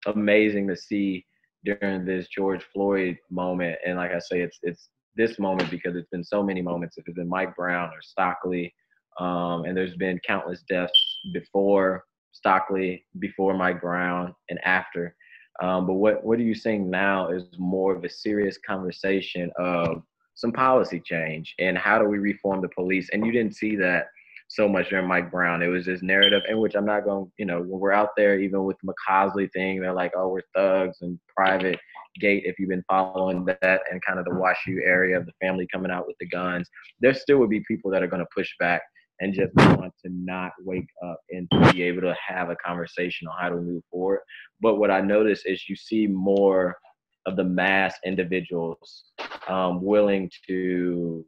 Speaker 3: amazing to see during this George Floyd moment, and like I say, it's this moment because it's been so many moments. If it's been Mike Brown or Stockley, and there's been countless deaths before Stockley, before Mike Brown, and after. But what are you saying now is more of a serious conversation of some policy change and how do we reform the police? And you didn't see that so much during Mike Brown. It was this narrative in which I'm not going, you know, when we're out there, even with the McCosley thing, they're like, oh, we're thugs and private gate. If you've been following that and kind of the WashU area of the family coming out with the guns, there still would be people that are going to push back and just want to not wake up and to be able to have a conversation on how to move forward. But what I notice is you see more of the mass individuals willing to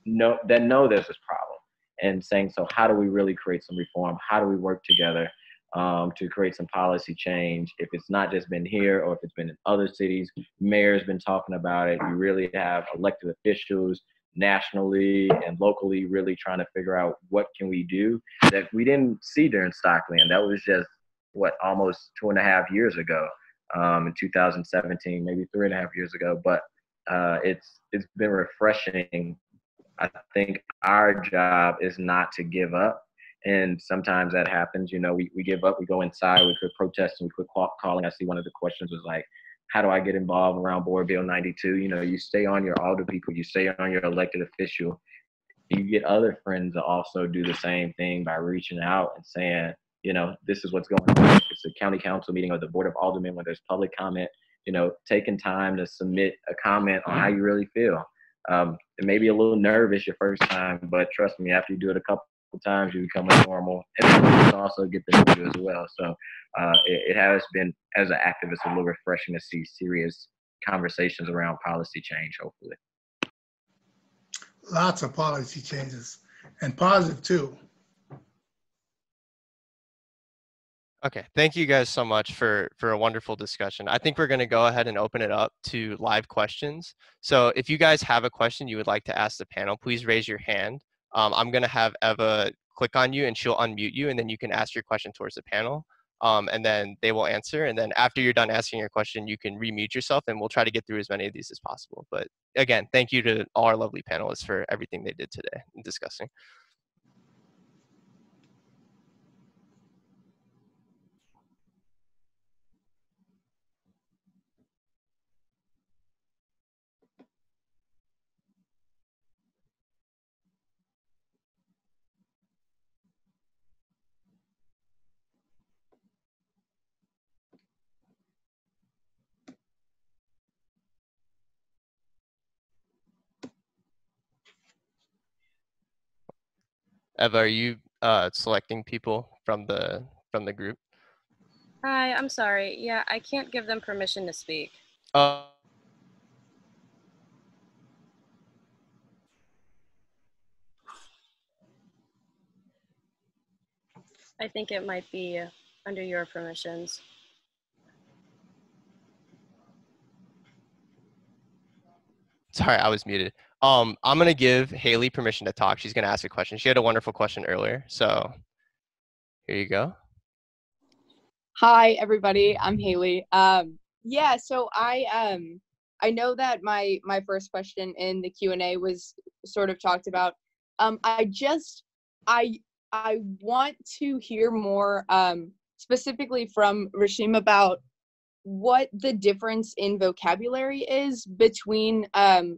Speaker 3: know there's this problem and saying, so how do we really create some reform? How do we work together to create some policy change? If it's not just been here or if it's been in other cities, mayor's been talking about it. You really have elected officials nationally and locally really trying to figure out what can we do that we didn't see during Stockley. And that was just, almost 2.5 years ago, in 2017, maybe 3.5 years ago. But it's been refreshing. I think our job is not to give up. And sometimes that happens, you know, we give up, we go inside, we quit protesting, we quit calling. I see one of the questions was like, how do I get involved around Board Bill 92? You know, you stay on your alder people, you stay on your elected official. You get other friends to also do the same thing by reaching out and saying, you know, this is what's going on. If it's a county council meeting or the Board of Aldermen where there's public comment, you know, taking time to submit a comment on how you really feel. It may be a little nervous your first time, but trust me, after you do it a couple of times, you become normal. And you also get the new as well. So it has been, as an activist, a little refreshing to see serious conversations around policy change, hopefully.
Speaker 4: Lots of policy changes, and positive too.
Speaker 1: Okay, thank you guys so much for a wonderful discussion. I think we're going to go ahead and open it up to live questions. So if you guys have a question you would like to ask the panel, please raise your hand. I'm going to have Eva click on you and she'll unmute you, and then you can ask your question towards the panel. And then they will answer. And then after you're done asking your question, you can remute yourself, and we'll try to get through as many of these as possible. But again, thank you to all our lovely panelists for everything they did today in discussing. Eva, are you selecting people from the group?
Speaker 5: Hi, I'm sorry. Yeah, I can't give them permission to speak.
Speaker 1: Uh,
Speaker 5: I think it might be under your permissions.
Speaker 1: Sorry, I was muted. I'm gonna give Haley permission to talk. She's gonna ask a question. She had a wonderful question earlier, so here you go.
Speaker 6: Hi, everybody. I'm Haley. Yeah, so I know that my first question in the Q&A was sort of talked about. I want to hear more specifically from Rashim about what the difference in vocabulary is between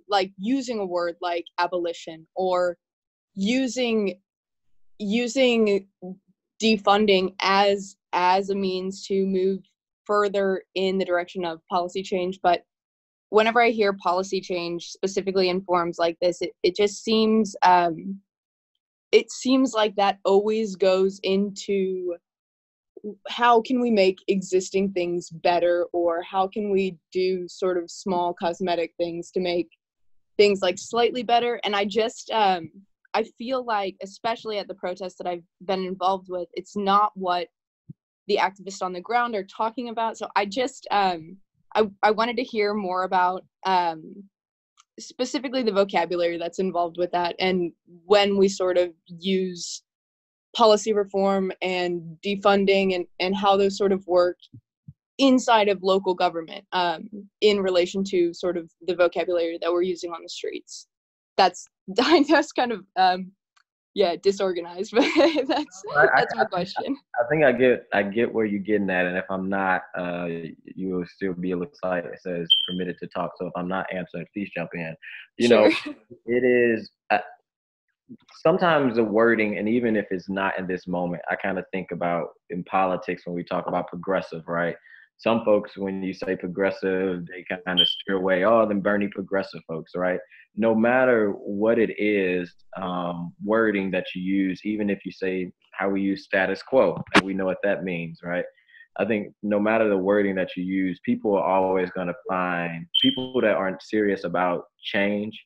Speaker 6: like using a word like abolition or using defunding as a means to move further in the direction of policy change. But whenever I hear policy change specifically in forms like this, it just seems like that always goes into how can we make existing things better, or how can we do sort of small cosmetic things to make things like slightly better. And I just I feel like, especially at the protests that I've been involved with, it's not what the activists on the ground are talking about. So I just I wanted to hear more about specifically the vocabulary that's involved with that, and when we sort of use policy reform and defunding and how those sort of work inside of local government in relation to sort of the vocabulary that we're using on the streets. That's kind of disorganized, but that's my question.
Speaker 3: I think I get where you're getting at, and if I'm not, you will still be able to slide. It says permitted to talk. So if I'm not answering, please jump in. You
Speaker 6: Sure.
Speaker 3: know, it is sometimes the wording, and even if it's not in this moment, I kind of think about in politics when we talk about progressive, right? Some folks, when you say progressive, they kind of steer away. Oh, them Bernie progressive folks, right? No matter what it is, wording that you use, even if you say how we use status quo, and we know what that means, right? I think no matter the wording that you use, people are always going to find, people that aren't serious about change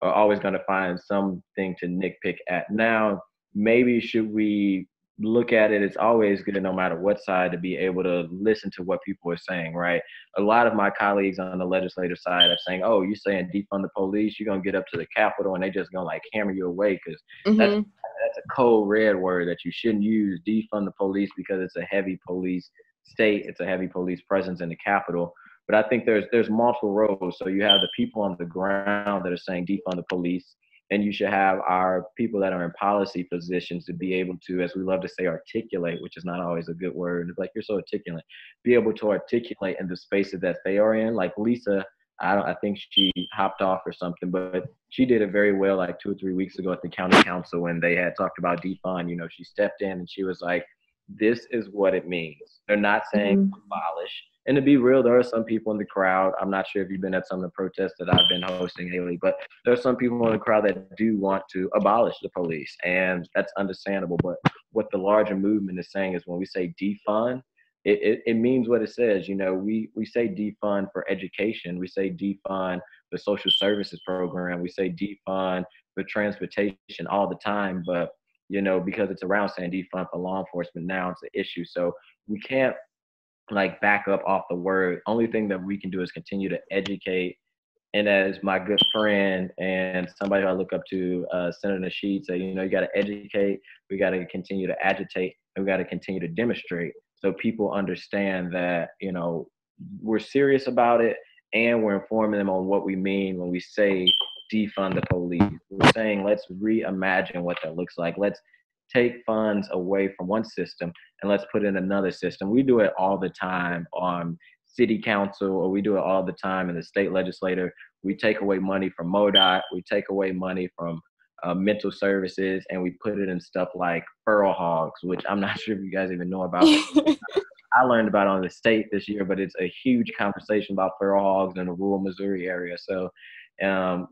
Speaker 3: are always going to find something to nitpick at. Now, maybe should we look at it, it's always good no matter what side to be able to listen to what people are saying, right? A lot of my colleagues on the legislative side are saying, oh, you're saying defund the police, you're going to get up to the Capitol and they just going to like hammer you away because that's a code red word that you shouldn't use, defund the police, because it's a heavy police state, it's a heavy police presence in the Capitol. But I think there's multiple roles. So you have the people on the ground that are saying defund the police, and you should have our people that are in policy positions to be able to, as we love to say, articulate, which is not always a good word. It's like, you're so articulate. Be able to articulate in the spaces that they are in. Like Lisa, I think she hopped off or something, but she did it very well like 2 or 3 weeks ago at the county council when they had talked about defund. You know, she stepped in and she was like, this is what it means. They're not saying abolish. And to be real, there are some people in the crowd. I'm not sure if you've been at some of the protests that I've been hosting, Haley, but there are some people in the crowd that do want to abolish the police, and that's understandable. But what the larger movement is saying is when we say defund, it means what it says. You know, we say defund for education. We say defund the social services program. We say defund for transportation all the time. But, you know, because it's around saying defund for law enforcement, now it's an issue. So we can't like back up off the word. Only thing that we can do is continue to educate and as my good friend and somebody who I look up to, Senator Sheed said, you know, you got to educate, we got to continue to agitate, and we got to continue to demonstrate so people understand that, you know, we're serious about it and we're informing them on what we mean when we say defund the police. We're saying let's reimagine what that looks like. Let's take funds away from one system and let's put in another system. We do it all the time on city council, or we do it all the time in the state legislature. We take away money from MoDOT, we take away money from mental services, and we put it in stuff like feral hogs, which I'm not sure if you guys even know about. I learned about it on the state this year, but it's a huge conversation about feral hogs in the rural Missouri area. So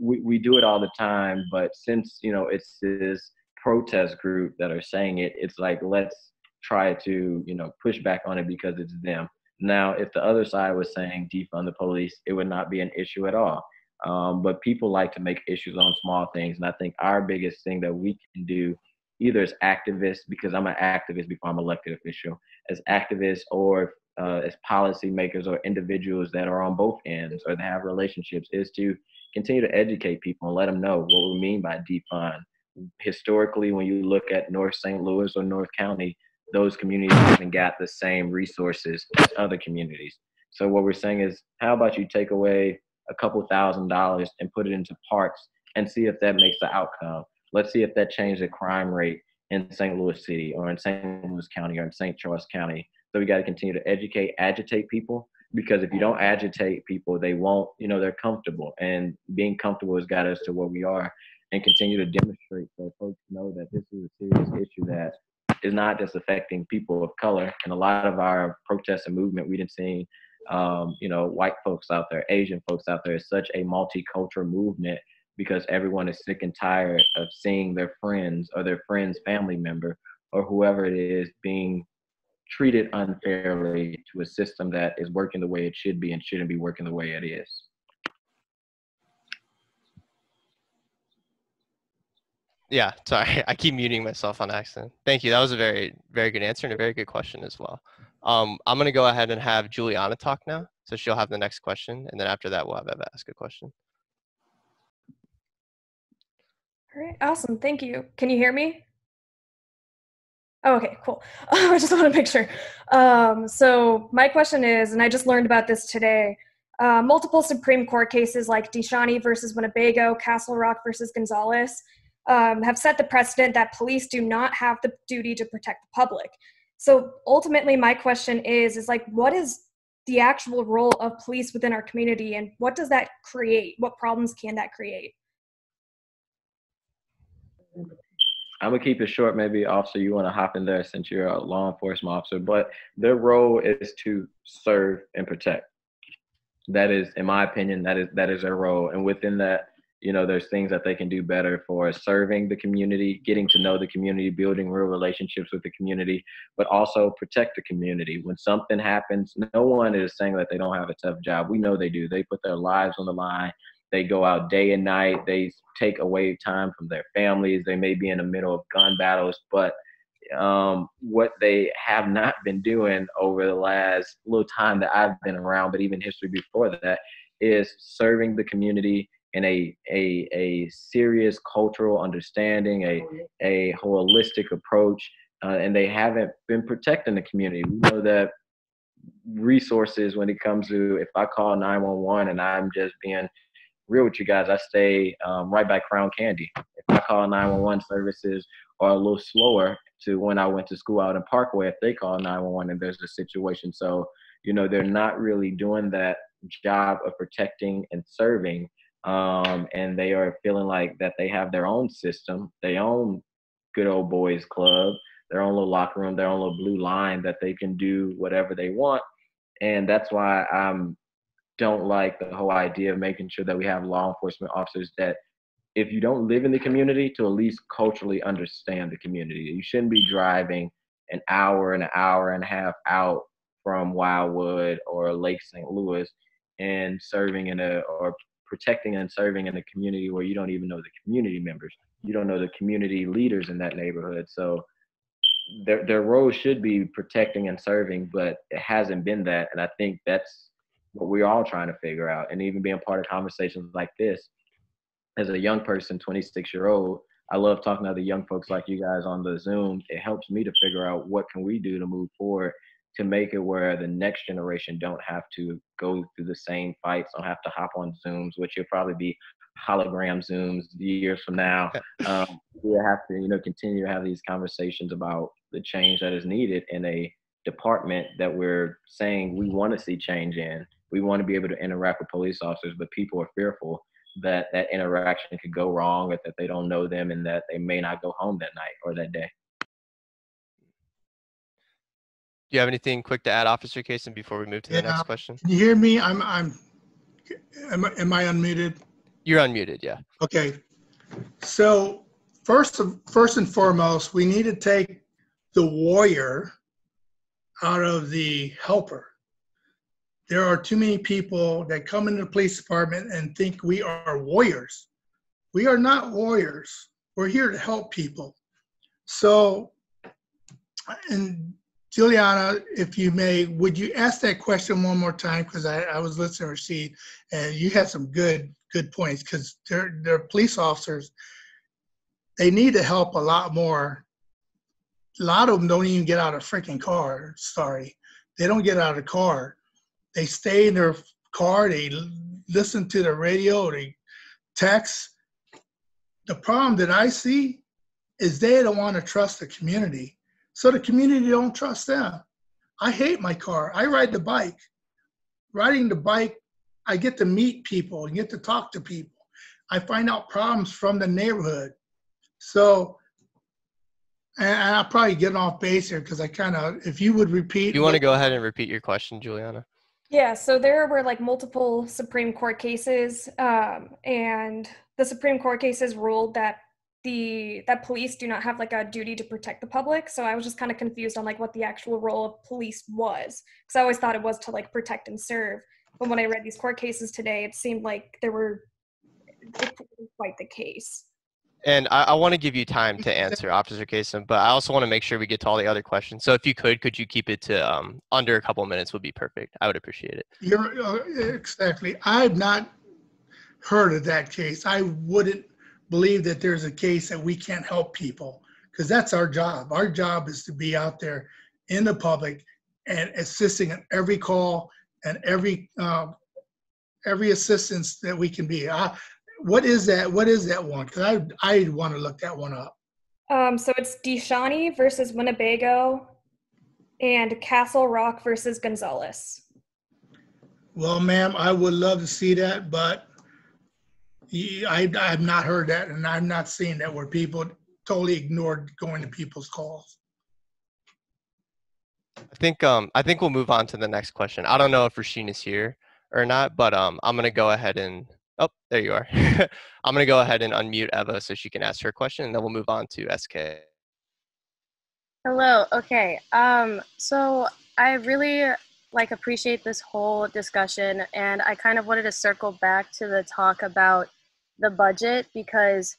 Speaker 3: we do it all the time, but since, you know, it's this protest group that are saying it, it's like, let's try to, you know, push back on it because it's them. Now, if the other side was saying defund the police, it would not be an issue at all. But people like to make issues on small things. And I think our biggest thing that we can do, either as activists, because I'm an activist before I'm elected official, as activists or as policymakers or individuals that are on both ends or that have relationships, is to continue to educate people and let them know what we mean by defund. Historically, when you look at North St. Louis or North County, those communities haven't got the same resources as other communities. So what we're saying is, how about you take away a couple $1,000s and put it into parks and see if that makes the outcome. Let's see if that changed the crime rate in St. Louis City or in St. Louis County or in St. Charles County. So we got to continue to educate, agitate people, because if you don't agitate people, they won't, you know, they're comfortable. And being comfortable has got us to where we are, and continue to demonstrate so folks know that this is a serious issue that is not just affecting people of color. And a lot of our protests and movement, we didn't see, you know, white folks out there, Asian folks out there. It's such a multicultural movement because everyone is sick and tired of seeing their friends or their friend's family member or whoever it is being treated unfairly to a system that is working the way it should be and shouldn't be working the way it is.
Speaker 1: Yeah, sorry, I keep muting myself on accident. Thank you. That was a very, very good answer and a very good question as well. I'm going to go ahead and have Juliana talk now. So she'll have the next question. And then after that, we'll have Eva ask a question.
Speaker 7: All right, awesome. Thank you. Can you hear me? Oh, okay, cool. I just want to make sure. So my question is, and I just learned about this today, multiple Supreme Court cases like DeShawnee versus Winnebago, Castle Rock versus Gonzalez, have set the precedent that police do not have the duty to protect the public. So ultimately, my question is like, what is the actual role of police within our community, and what does that create? What problems can that create?
Speaker 3: I'm gonna keep it short. Maybe, officer, you want to hop in there since you're a law enforcement officer, but their role is to serve and protect. That is, in my opinion, that is their role. And within that, you know, there's things that they can do better for serving the community, getting to know the community, building real relationships with the community, but also protect the community. When something happens, no one is saying that they don't have a tough job. We know they do. They put their lives on the line. They go out day and night. They take away time from their families. They may be in the middle of gun battles, but what they have not been doing over the last little time that I've been around, but even history before that, is serving the community in a serious cultural understanding, a holistic approach, and they haven't been protecting the community. We know that resources, when it comes to, if I call 911, and I'm just being real with you guys, I stay right by Crown Candy. If I call 911, services are a little slower to when I went to school out in Parkway if they call 911 and there's a situation. So, you know, they're not really doing that job of protecting and serving. And they are feeling like that they have their own system, their own good old boys club, their own little locker room, their own little blue line that they can do whatever they want. And that's why I don't like the whole idea of making sure that we have law enforcement officers that, if you don't live in the community, to at least culturally understand the community. You shouldn't be driving an hour and a half out from Wildwood or Lake St. Louis and serving or protecting and serving in a community where you don't even know the community members. You don't know the community leaders in that neighborhood. So their role should be protecting and serving, but it hasn't been that. And I think that's what we're all trying to figure out. And even being part of conversations like this, as a young person, 26-year-old, I love talking to other young folks like you guys on the Zoom. It helps me to figure out what can we do to move forward to make it where the next generation don't have to go through the same fights, don't have to hop on Zooms, which will probably be hologram Zooms years from now. We have to, continue to have these conversations about the change that is needed in a department that we're saying we want to see change in. We want to be able to interact with police officers, but people are fearful that that interaction could go wrong, or that they don't know them, and that they may not go home that night or that day.
Speaker 1: Do you have anything quick to add, Officer Kaysen, before we move to the next question?
Speaker 4: Can you hear me? Am I unmuted?
Speaker 1: You're unmuted, yeah.
Speaker 4: Okay. So first and foremost, we need to take the warrior out of the helper. There are too many people that come into the police department and think we are warriors. We are not warriors. We're here to help people. So, and Juliana, if you may, would you ask that question one more time? Because I was listening to Rashid, and you had some good points, because they're police officers. They need to help a lot more. A lot of them don't even get out of a freaking car. Sorry. They don't get out of the car. They stay in their car. They listen to the radio. They text. The problem that I see is they don't want to trust the community. So the community don't trust them. I hate my car. I ride the bike. Riding the bike, I get to meet people and get to talk to people. I find out problems from the neighborhood. So, and I'll probably get off base here because I kind of, if you would repeat.
Speaker 1: You want to go ahead and repeat your question, Juliana?
Speaker 7: Yeah, so there were like multiple Supreme Court cases, and the Supreme Court cases ruled that that police do not have like a duty to protect the public. So I was just kind of confused on like what the actual role of police was, because I always thought it was to like protect and serve. But when I read these court cases today, it seemed like it wasn't quite the case.
Speaker 1: And I want to give you time to answer, Officer Kaysen, but I also want to make sure we get to all the other questions. So if you could you keep it to under a couple of minutes would be perfect. I would appreciate it.
Speaker 4: You're exactly. I've not heard of that case. I wouldn't believe that there's a case that we can't help people, because that's our job. Our job is to be out there in the public and assisting in every call and every assistance that we can be. What is that? What is that one? Because I want to look that one up.
Speaker 7: So it's DeShawney versus Winnebago and Castle Rock versus Gonzalez.
Speaker 4: Well, ma'am, I would love to see that, but I've not heard that, and I've not seen that where people totally ignored going to people's calls.
Speaker 1: I think we'll move on to the next question. I don't know if Rasheen is here or not, but I'm gonna go ahead and there you are. I'm gonna go ahead and unmute Eva so she can ask her question, and then we'll move on to SK.
Speaker 5: Hello. Okay. So I really appreciate this whole discussion, and I kind of wanted to circle back to the talk about the budget, because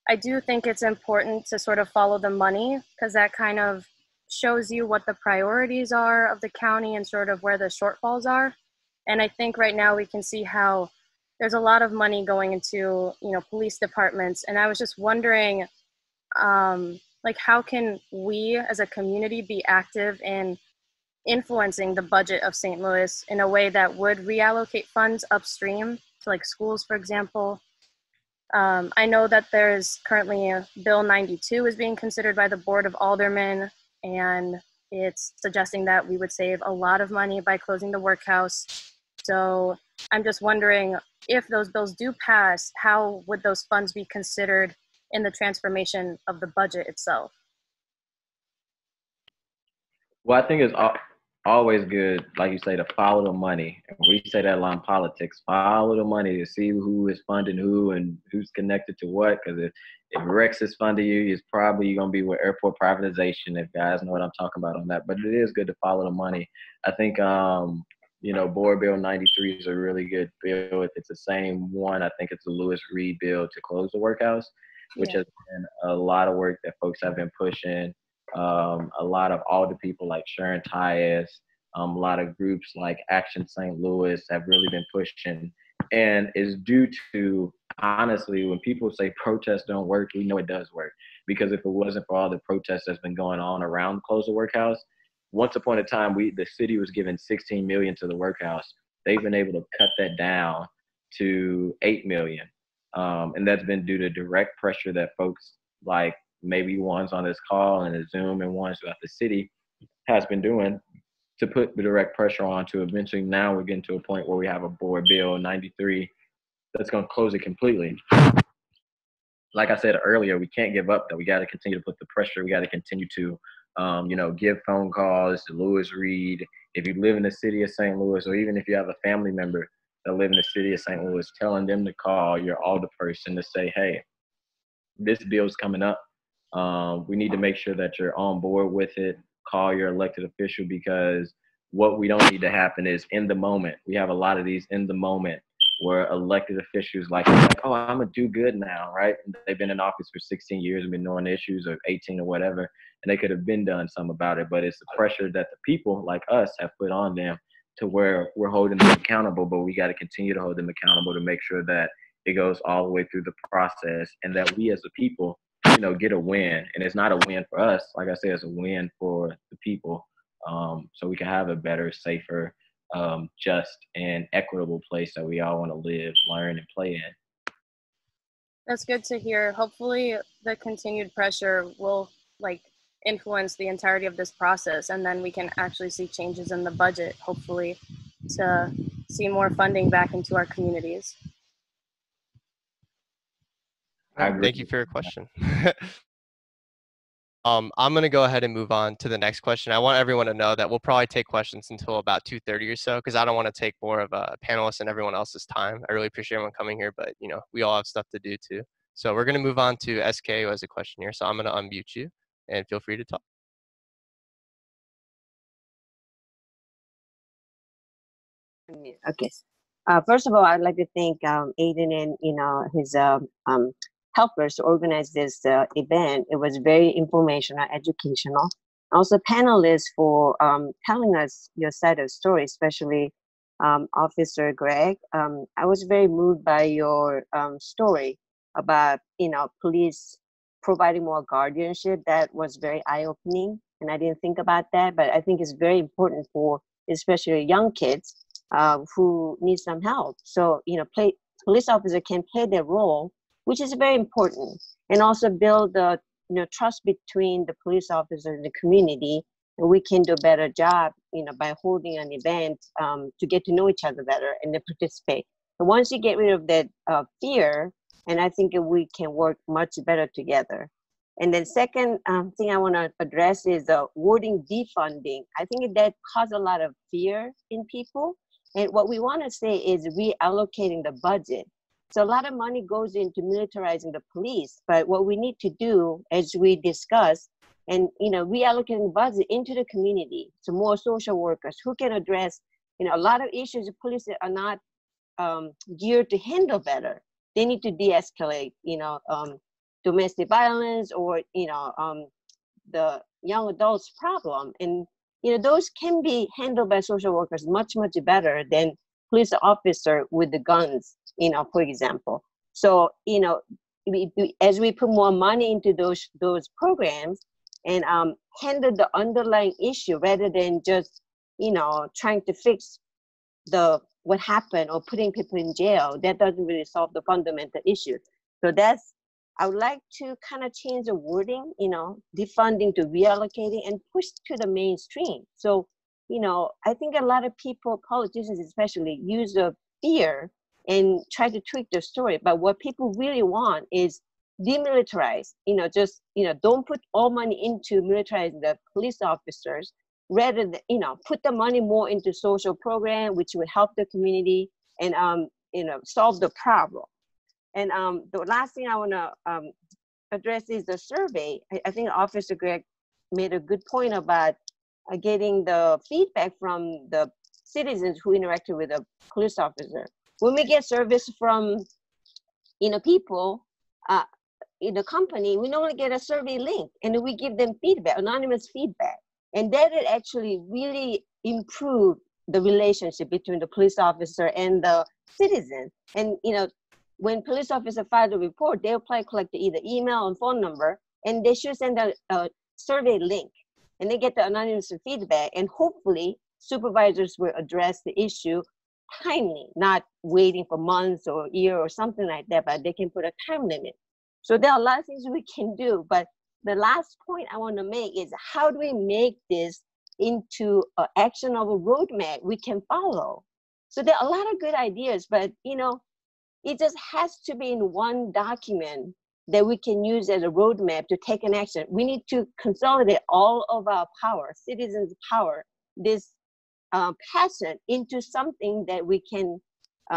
Speaker 5: I do think it's important to sort of follow the money, because that kind of shows you what the priorities are of the county and sort of where the shortfalls are. And I think right now we can see how there's a lot of money going into, police departments. And I was just wondering, how can we as a community be active in influencing the budget of St. Louis in a way that would reallocate funds upstream to like schools, for example. I know that there's currently a Bill 92 is being considered by the Board of Aldermen, and it's suggesting that we would save a lot of money by closing the workhouse. So I'm just wondering, if those bills do pass, how would those funds be considered in the transformation of the budget itself?
Speaker 3: Well, I think it's always good, like you say, to follow the money. We say that a lot in politics: follow the money to see who is funding who and who's connected to what. Because if Rex is funding you, it's probably going to be with airport privatization, if guys know what I'm talking about on that. But it is good to follow the money. I think, Board Bill 93 is a really good bill. If it's the same one, I think it's the Lewis Reed bill to close the workhouse, which has been a lot of work that folks have been pushing. A lot of all the people like Sharon Tyus, A lot of groups like Action St. Louis have really been pushing, and is due to, honestly, when people say protests don't work, we know it does work, because if it wasn't for all the protests that's been going on around Close the Workhouse, once upon a time, the city was giving $16 million to the workhouse. They've been able to cut that down to $8 million. And that's been due to direct pressure that folks like maybe ones on this call and the Zoom and ones throughout the city has been doing to put the direct pressure on to eventually now we're getting to a point where we have a board bill 93 that's going to close it completely. Like I said earlier, we can't give up though. We got to continue to put the pressure. We got to continue to, give phone calls to Louis Reed. If you live in the city of St. Louis, or even if you have a family member that live in the city of St. Louis, telling them to call your alderperson to say, hey, this bill's coming up. We need to make sure that you're on board with it. Call your elected official, because what we don't need to happen is in the moment. We have a lot of these in the moment where elected officials like, oh, I'm gonna do good now, right? They've been in office for 16 years and been knowing issues, or 18 or whatever, and they could have been done something about it. But it's the pressure that the people like us have put on them to where we're holding them accountable, but we got to continue to hold them accountable to make sure that it goes all the way through the process, and that we as a people, get a win. And it's not a win for us. Like I said, it's a win for the people. So we can have a better, safer, just and equitable place that we all want to live, learn, and play in.
Speaker 5: That's good to hear. Hopefully the continued pressure will influence the entirety of this process, and then we can actually see changes in the budget, hopefully, to see more funding back into our communities.
Speaker 1: Thank you for your question. I'm going to go ahead and move on to the next question. I want everyone to know that we'll probably take questions until about 2:30 or so, because I don't want to take more of a panelist and everyone else's time. I really appreciate everyone coming here, but we all have stuff to do too. So we're going to move on to SK, who has a question here. So I'm going to unmute you and feel free to talk.
Speaker 8: Okay. First of all, I'd like to thank Aiden and his helpers to organize this event. It was very informational, educational. Also, panelists for telling us your side of the story, especially Officer Greg. I was very moved by your story about police providing more guardianship. That was very eye-opening, and I didn't think about that. But I think it's very important for especially young kids who need some help. So police officer can play their role, which is very important, and also build the trust between the police officer and the community. And we can do a better job, by holding an event to get to know each other better and then participate. And once you get rid of that fear, and I think we can work much better together. And then second thing I want to address is the wording defunding. I think that caused a lot of fear in people. And what we want to say is reallocating the budget. So a lot of money goes into militarizing the police, but what we need to do, as we discuss, and reallocating the budget into the community, so more social workers who can address a lot of issues the police are not geared to handle better. They need to de-escalate, domestic violence or the young adults problem, and those can be handled by social workers much better than police officer with the guns, for example. So, as we put more money into those programs and handle the underlying issue rather than just, trying to fix what happened or putting people in jail, that doesn't really solve the fundamental issue. So I would like to kind of change the wording, defunding to reallocating and push to the mainstream. So, I think a lot of people, politicians especially, use the fear and try to tweak the story. But what people really want is demilitarize, don't put all money into militarizing the police officers, rather than, put the money more into social program, which would help the community and, solve the problem. And the last thing I want to address is the survey. I think Officer Greg made a good point about getting the feedback from the citizens who interacted with a police officer. When we get service from people in the company, we normally get a survey link, and we give them feedback, anonymous feedback, and that it actually really improve the relationship between the police officer and the citizen. And, you know, when police officer files a report, they'll probably collect either email and phone number, and they should send a survey link, and they get the anonymous feedback, and hopefully supervisors will address the issue timely, not waiting for months or a year or something like that, but they can put a time limit. So there are a lot of things we can do, but the last point I want to make is, how do we make this into an actionable roadmap we can follow? So there are a lot of good ideas, but you know, it just has to be in one document that we can use as a roadmap to take an action. We need to consolidate all of our power, citizens' power, this passion into something that we can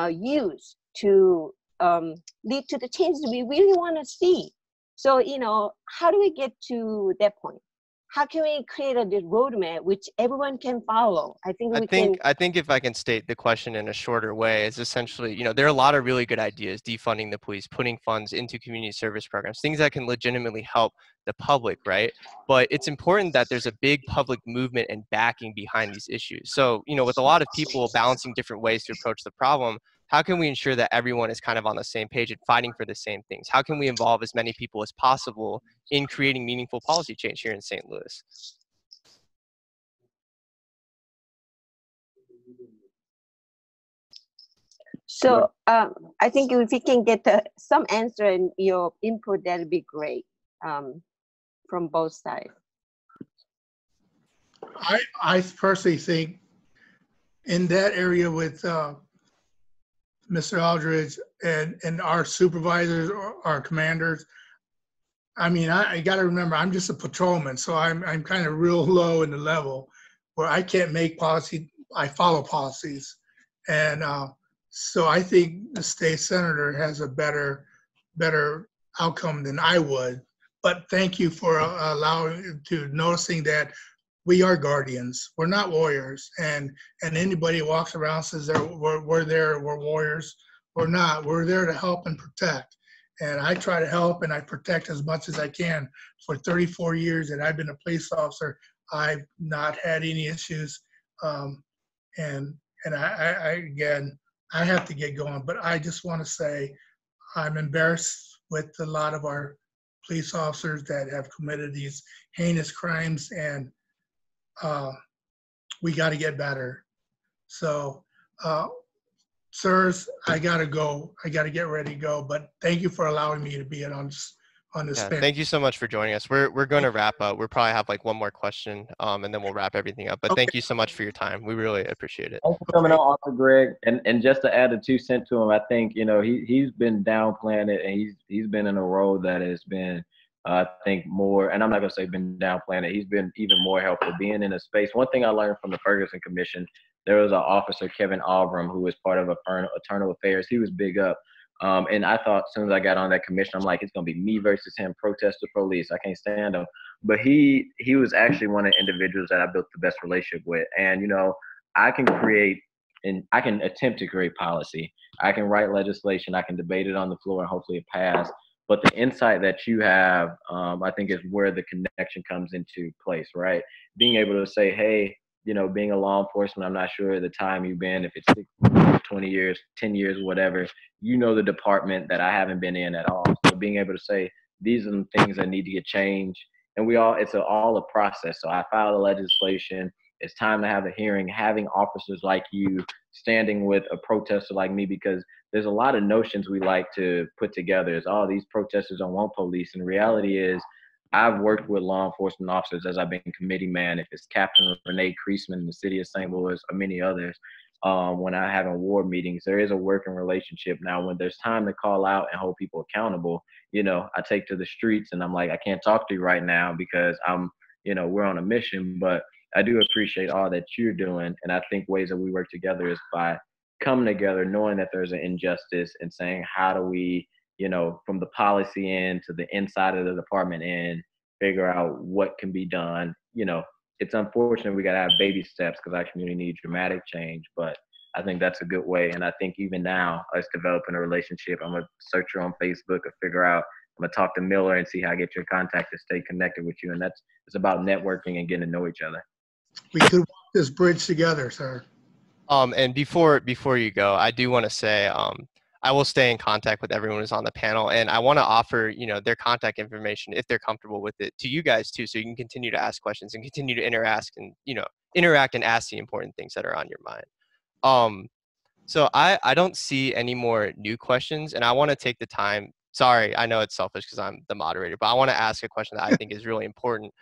Speaker 8: use to lead to the changes we really want to see. So, you know, how do we get to that point? How can we create this roadmap which everyone can follow? I think
Speaker 1: if I can state the question in a shorter way, is essentially, you know, there are a lot of really good ideas: defunding the police, putting funds into community service programs, things that can legitimately help the public, right? But it's important that there's a big public movement and backing behind these issues. So, you know, with a lot of people balancing different ways to approach the problem, how can we ensure that everyone is kind of on the same page and fighting for the same things? How can we involve as many people as possible in creating meaningful policy change here in St. Louis?
Speaker 8: So I think if we can get some answer in your input, that'd be great from both sides.
Speaker 4: I personally think in that area with Mr. Aldridge and our supervisors or our commanders, I mean, I got to remember, I'm just a patrolman, so I'm kind of real low in the level where I can't make policy. I follow policies, and so I think the state senator has a better outcome than I would. But thank you for noticing that we are guardians. We're not warriors, and anybody who walks around and says we're warriors. We're not. We're there to help and protect. And I try to help and I protect as much as I can. For 34 years that I've been a police officer, I've not had any issues. And I have to get going, but I just want to say I'm embarrassed with a lot of our police officers that have committed these heinous crimes, and we got to get better. So, sirs, I gotta go. I gotta get ready to go. But thank you for allowing me to be on this.
Speaker 1: Yeah, thank you so much for joining us. We're going to wrap up. We'll probably have like one more question, and then we'll wrap everything up. But thank you so much for your time. We really appreciate it.
Speaker 3: Thanks for coming on, Arthur Greg. And just to add a 2 cents to him, I think, you know, he's been downplaying it, and he's been in a role that has been, I think, more, and I'm not gonna say been downplaying it. He's been even more helpful being in a space. One thing I learned from the Ferguson Commission, there was an officer, Kevin Albram, who was part of Internal Affairs. He was big up. And I thought as soon as I got on that commission, I'm like, it's going to be me versus him, protest the police. I can't stand him. But he was actually one of the individuals that I built the best relationship with. And, you know, I can create and I can attempt to create policy. I can write legislation. I can debate it on the floor and hopefully it pass. But the insight that you have, I think, is where the connection comes into place, right? Being able to say, hey, you know, being a law enforcement, I'm not sure the time you've been, if it's 6 years, 20 years, 10 years, whatever, you know the department that I haven't been in at all. So being able to say, these are the things that need to get changed. And it's all a process. So I filed the legislation. It's time to have a hearing, having officers like you standing with a protester like me, because there's a lot of notions we like to put together. Is, oh, these protesters don't want police. And the reality is, I've worked with law enforcement officers as I've been committee man. If it's Captain Renee Creasman in the city of St. Louis or many others, when I have ward meetings, there is a working relationship. Now, when there's time to call out and hold people accountable, you know, I take to the streets and I'm like, I can't talk to you right now because we're on a mission, but I do appreciate all that you're doing. And I think ways that we work together is by coming together, knowing that there's an injustice and saying, how do we, from the policy end to the inside of the department end, figure out what can be done. It's unfortunate we got to have baby steps because our community needs dramatic change, but I think that's a good way. And I think even now, us developing a relationship, I'm going to search you on Facebook and figure out, I'm going to talk to Miller and see how I get your contact to stay connected with you. And it's about networking and getting to know each other.
Speaker 4: We could this bridge together, sir.
Speaker 1: And before you go, I do want to say, I will stay in contact with everyone who's on the panel, and I want to offer, their contact information if they're comfortable with it to you guys too, so you can continue to ask questions and continue to interact and ask the important things that are on your mind. So I don't see any more new questions, and I want to take the time. Sorry, I know it's selfish because I'm the moderator, but I want to ask a question that I think is really important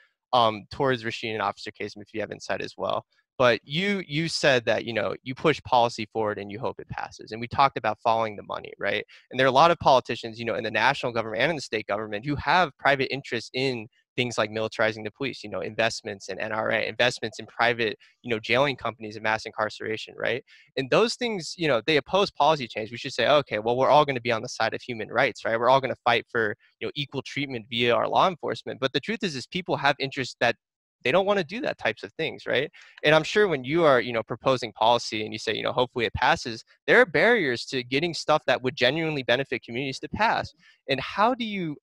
Speaker 1: towards Rasheen and Officer Kasem, if you have insight as well. But you said that you push policy forward and you hope it passes, and we talked about following the money, right? And there are a lot of politicians, in the national government and in the state government who have private interests in things like militarizing the police, investments in NRA, investments in private, jailing companies and mass incarceration, right? And those things, they oppose policy change. We should say, okay, well, we're all going to be on the side of human rights, right? We're all going to fight for, equal treatment via our law enforcement. But the truth is people have interests that they don't want to do that types of things, right? And I'm sure when you are, proposing policy and you say, hopefully it passes, there are barriers to getting stuff that would genuinely benefit communities to pass. And how do you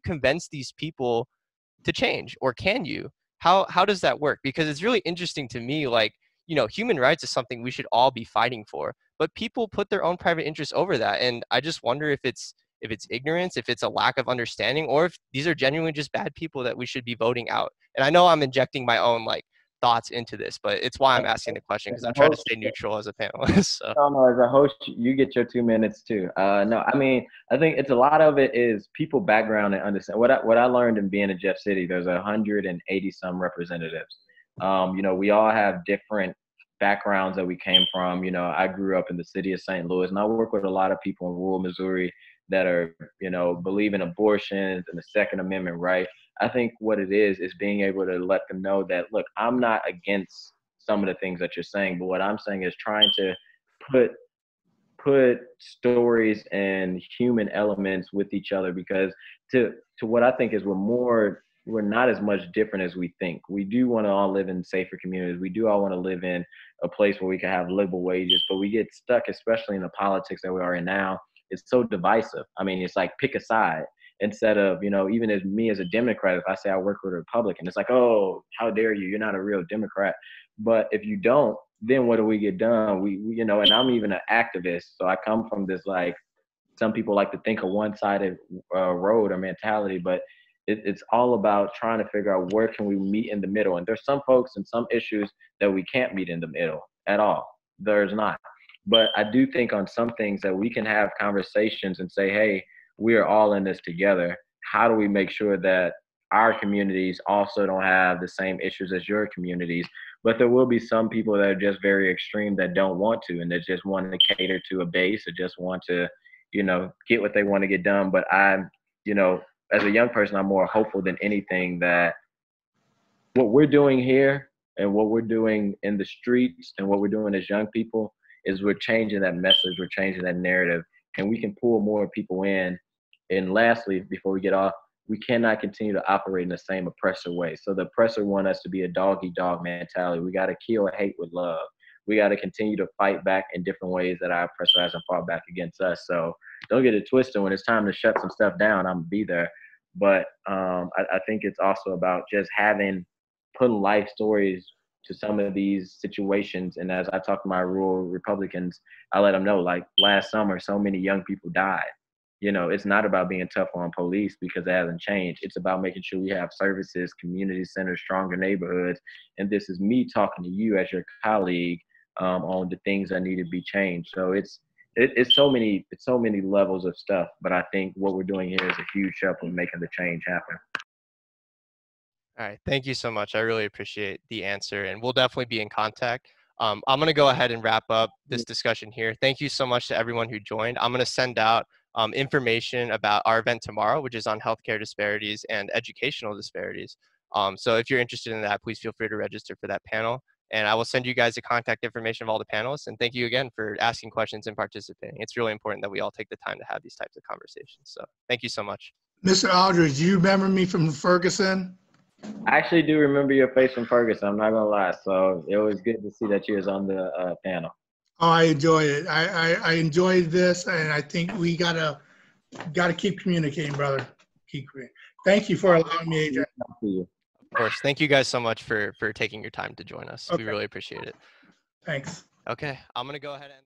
Speaker 1: convince these people to change, or can you? How does that work? Because it's really interesting to me, like, human rights is something we should all be fighting for, but people put their own private interests over that. And I just wonder if it's ignorance, if it's a lack of understanding, or if these are genuinely just bad people that we should be voting out. And I know I'm injecting my own thoughts into this, but it's why I'm asking the question, because I'm trying to stay neutral as a panelist. So.
Speaker 3: No, as a host, you get your 2 minutes too. No, I mean, I think it's a lot of it is people background and understand. What I learned in being in Jeff City, there's 180 some representatives. We all have different backgrounds that we came from. I grew up in the city of St. Louis, and I work with a lot of people in rural Missouri that are, believe in abortions and the Second Amendment, right? I think what it is being able to let them know that, look, I'm not against some of the things that you're saying, but what I'm saying is trying to put stories and human elements with each other, because to what I think is we're not as much different as we think. We do want to all live in safer communities. We do all want to live in a place where we can have livable wages, but we get stuck, especially in the politics that we are in now. It's so divisive. I mean, it's like pick a side instead of, even as me as a Democrat, if I say I work with a Republican, it's like, oh, how dare you? You're not a real Democrat. But if you don't, then what do we get done? We and I'm even an activist. So I come from this, some people like to think a one-sided road or mentality, but it's all about trying to figure out where can we meet in the middle. And there's some folks and some issues that we can't meet in the middle at all. There's not. But I do think on some things that we can have conversations and say, hey, we are all in this together. How do we make sure that our communities also don't have the same issues as your communities? But there will be some people that are just very extreme that don't want to, and that just want to cater to a base or just want to, get what they want to get done. But I'm, as a young person, I'm more hopeful than anything that what we're doing here and what we're doing in the streets and what we're doing as young people is we're changing that message, we're changing that narrative, and we can pull more people in. And lastly, before we get off, we cannot continue to operate in the same oppressor way. So the oppressor want us to be a dog-eat-dog mentality. We got to kill hate with love. We got to continue to fight back in different ways that our oppressor hasn't fought back against us. So don't get it twisted. When it's time to shut some stuff down, I'm going to be there. But I think it's also about just putting life stories to some of these situations. And as I talk to my rural Republicans, I let them know, last summer, so many young people died. It's not about being tough on police because it hasn't changed. It's about making sure we have services, community centers, stronger neighborhoods. And this is me talking to you as your colleague on the things that need to be changed. So it's so many levels of stuff. But I think what we're doing here is a huge step in making the change happen.
Speaker 1: All right. Thank you so much. I really appreciate the answer, and we'll definitely be in contact. I'm going to go ahead and wrap up this discussion here. Thank you so much to everyone who joined. I'm going to send out information about our event tomorrow, which is on healthcare disparities and educational disparities. So if you're interested in that, please feel free to register for that panel. And I will send you guys the contact information of all the panelists. And thank you again for asking questions and participating. It's really important that we all take the time to have these types of conversations. So thank you so much.
Speaker 4: Mr. Aldridge, do you remember me from Ferguson?
Speaker 3: I actually do remember your face from Ferguson. I'm not gonna lie. So it was good to see that you was on the panel.
Speaker 4: Oh, I enjoyed it. I enjoyed this, and I think we gotta keep communicating, brother. Keep communicating. Thank you for allowing me, AJ.
Speaker 1: course. Thank you guys so much for taking your time to join us.
Speaker 4: Okay.
Speaker 1: We really appreciate it.
Speaker 4: Thanks.
Speaker 1: Okay, I'm gonna go ahead and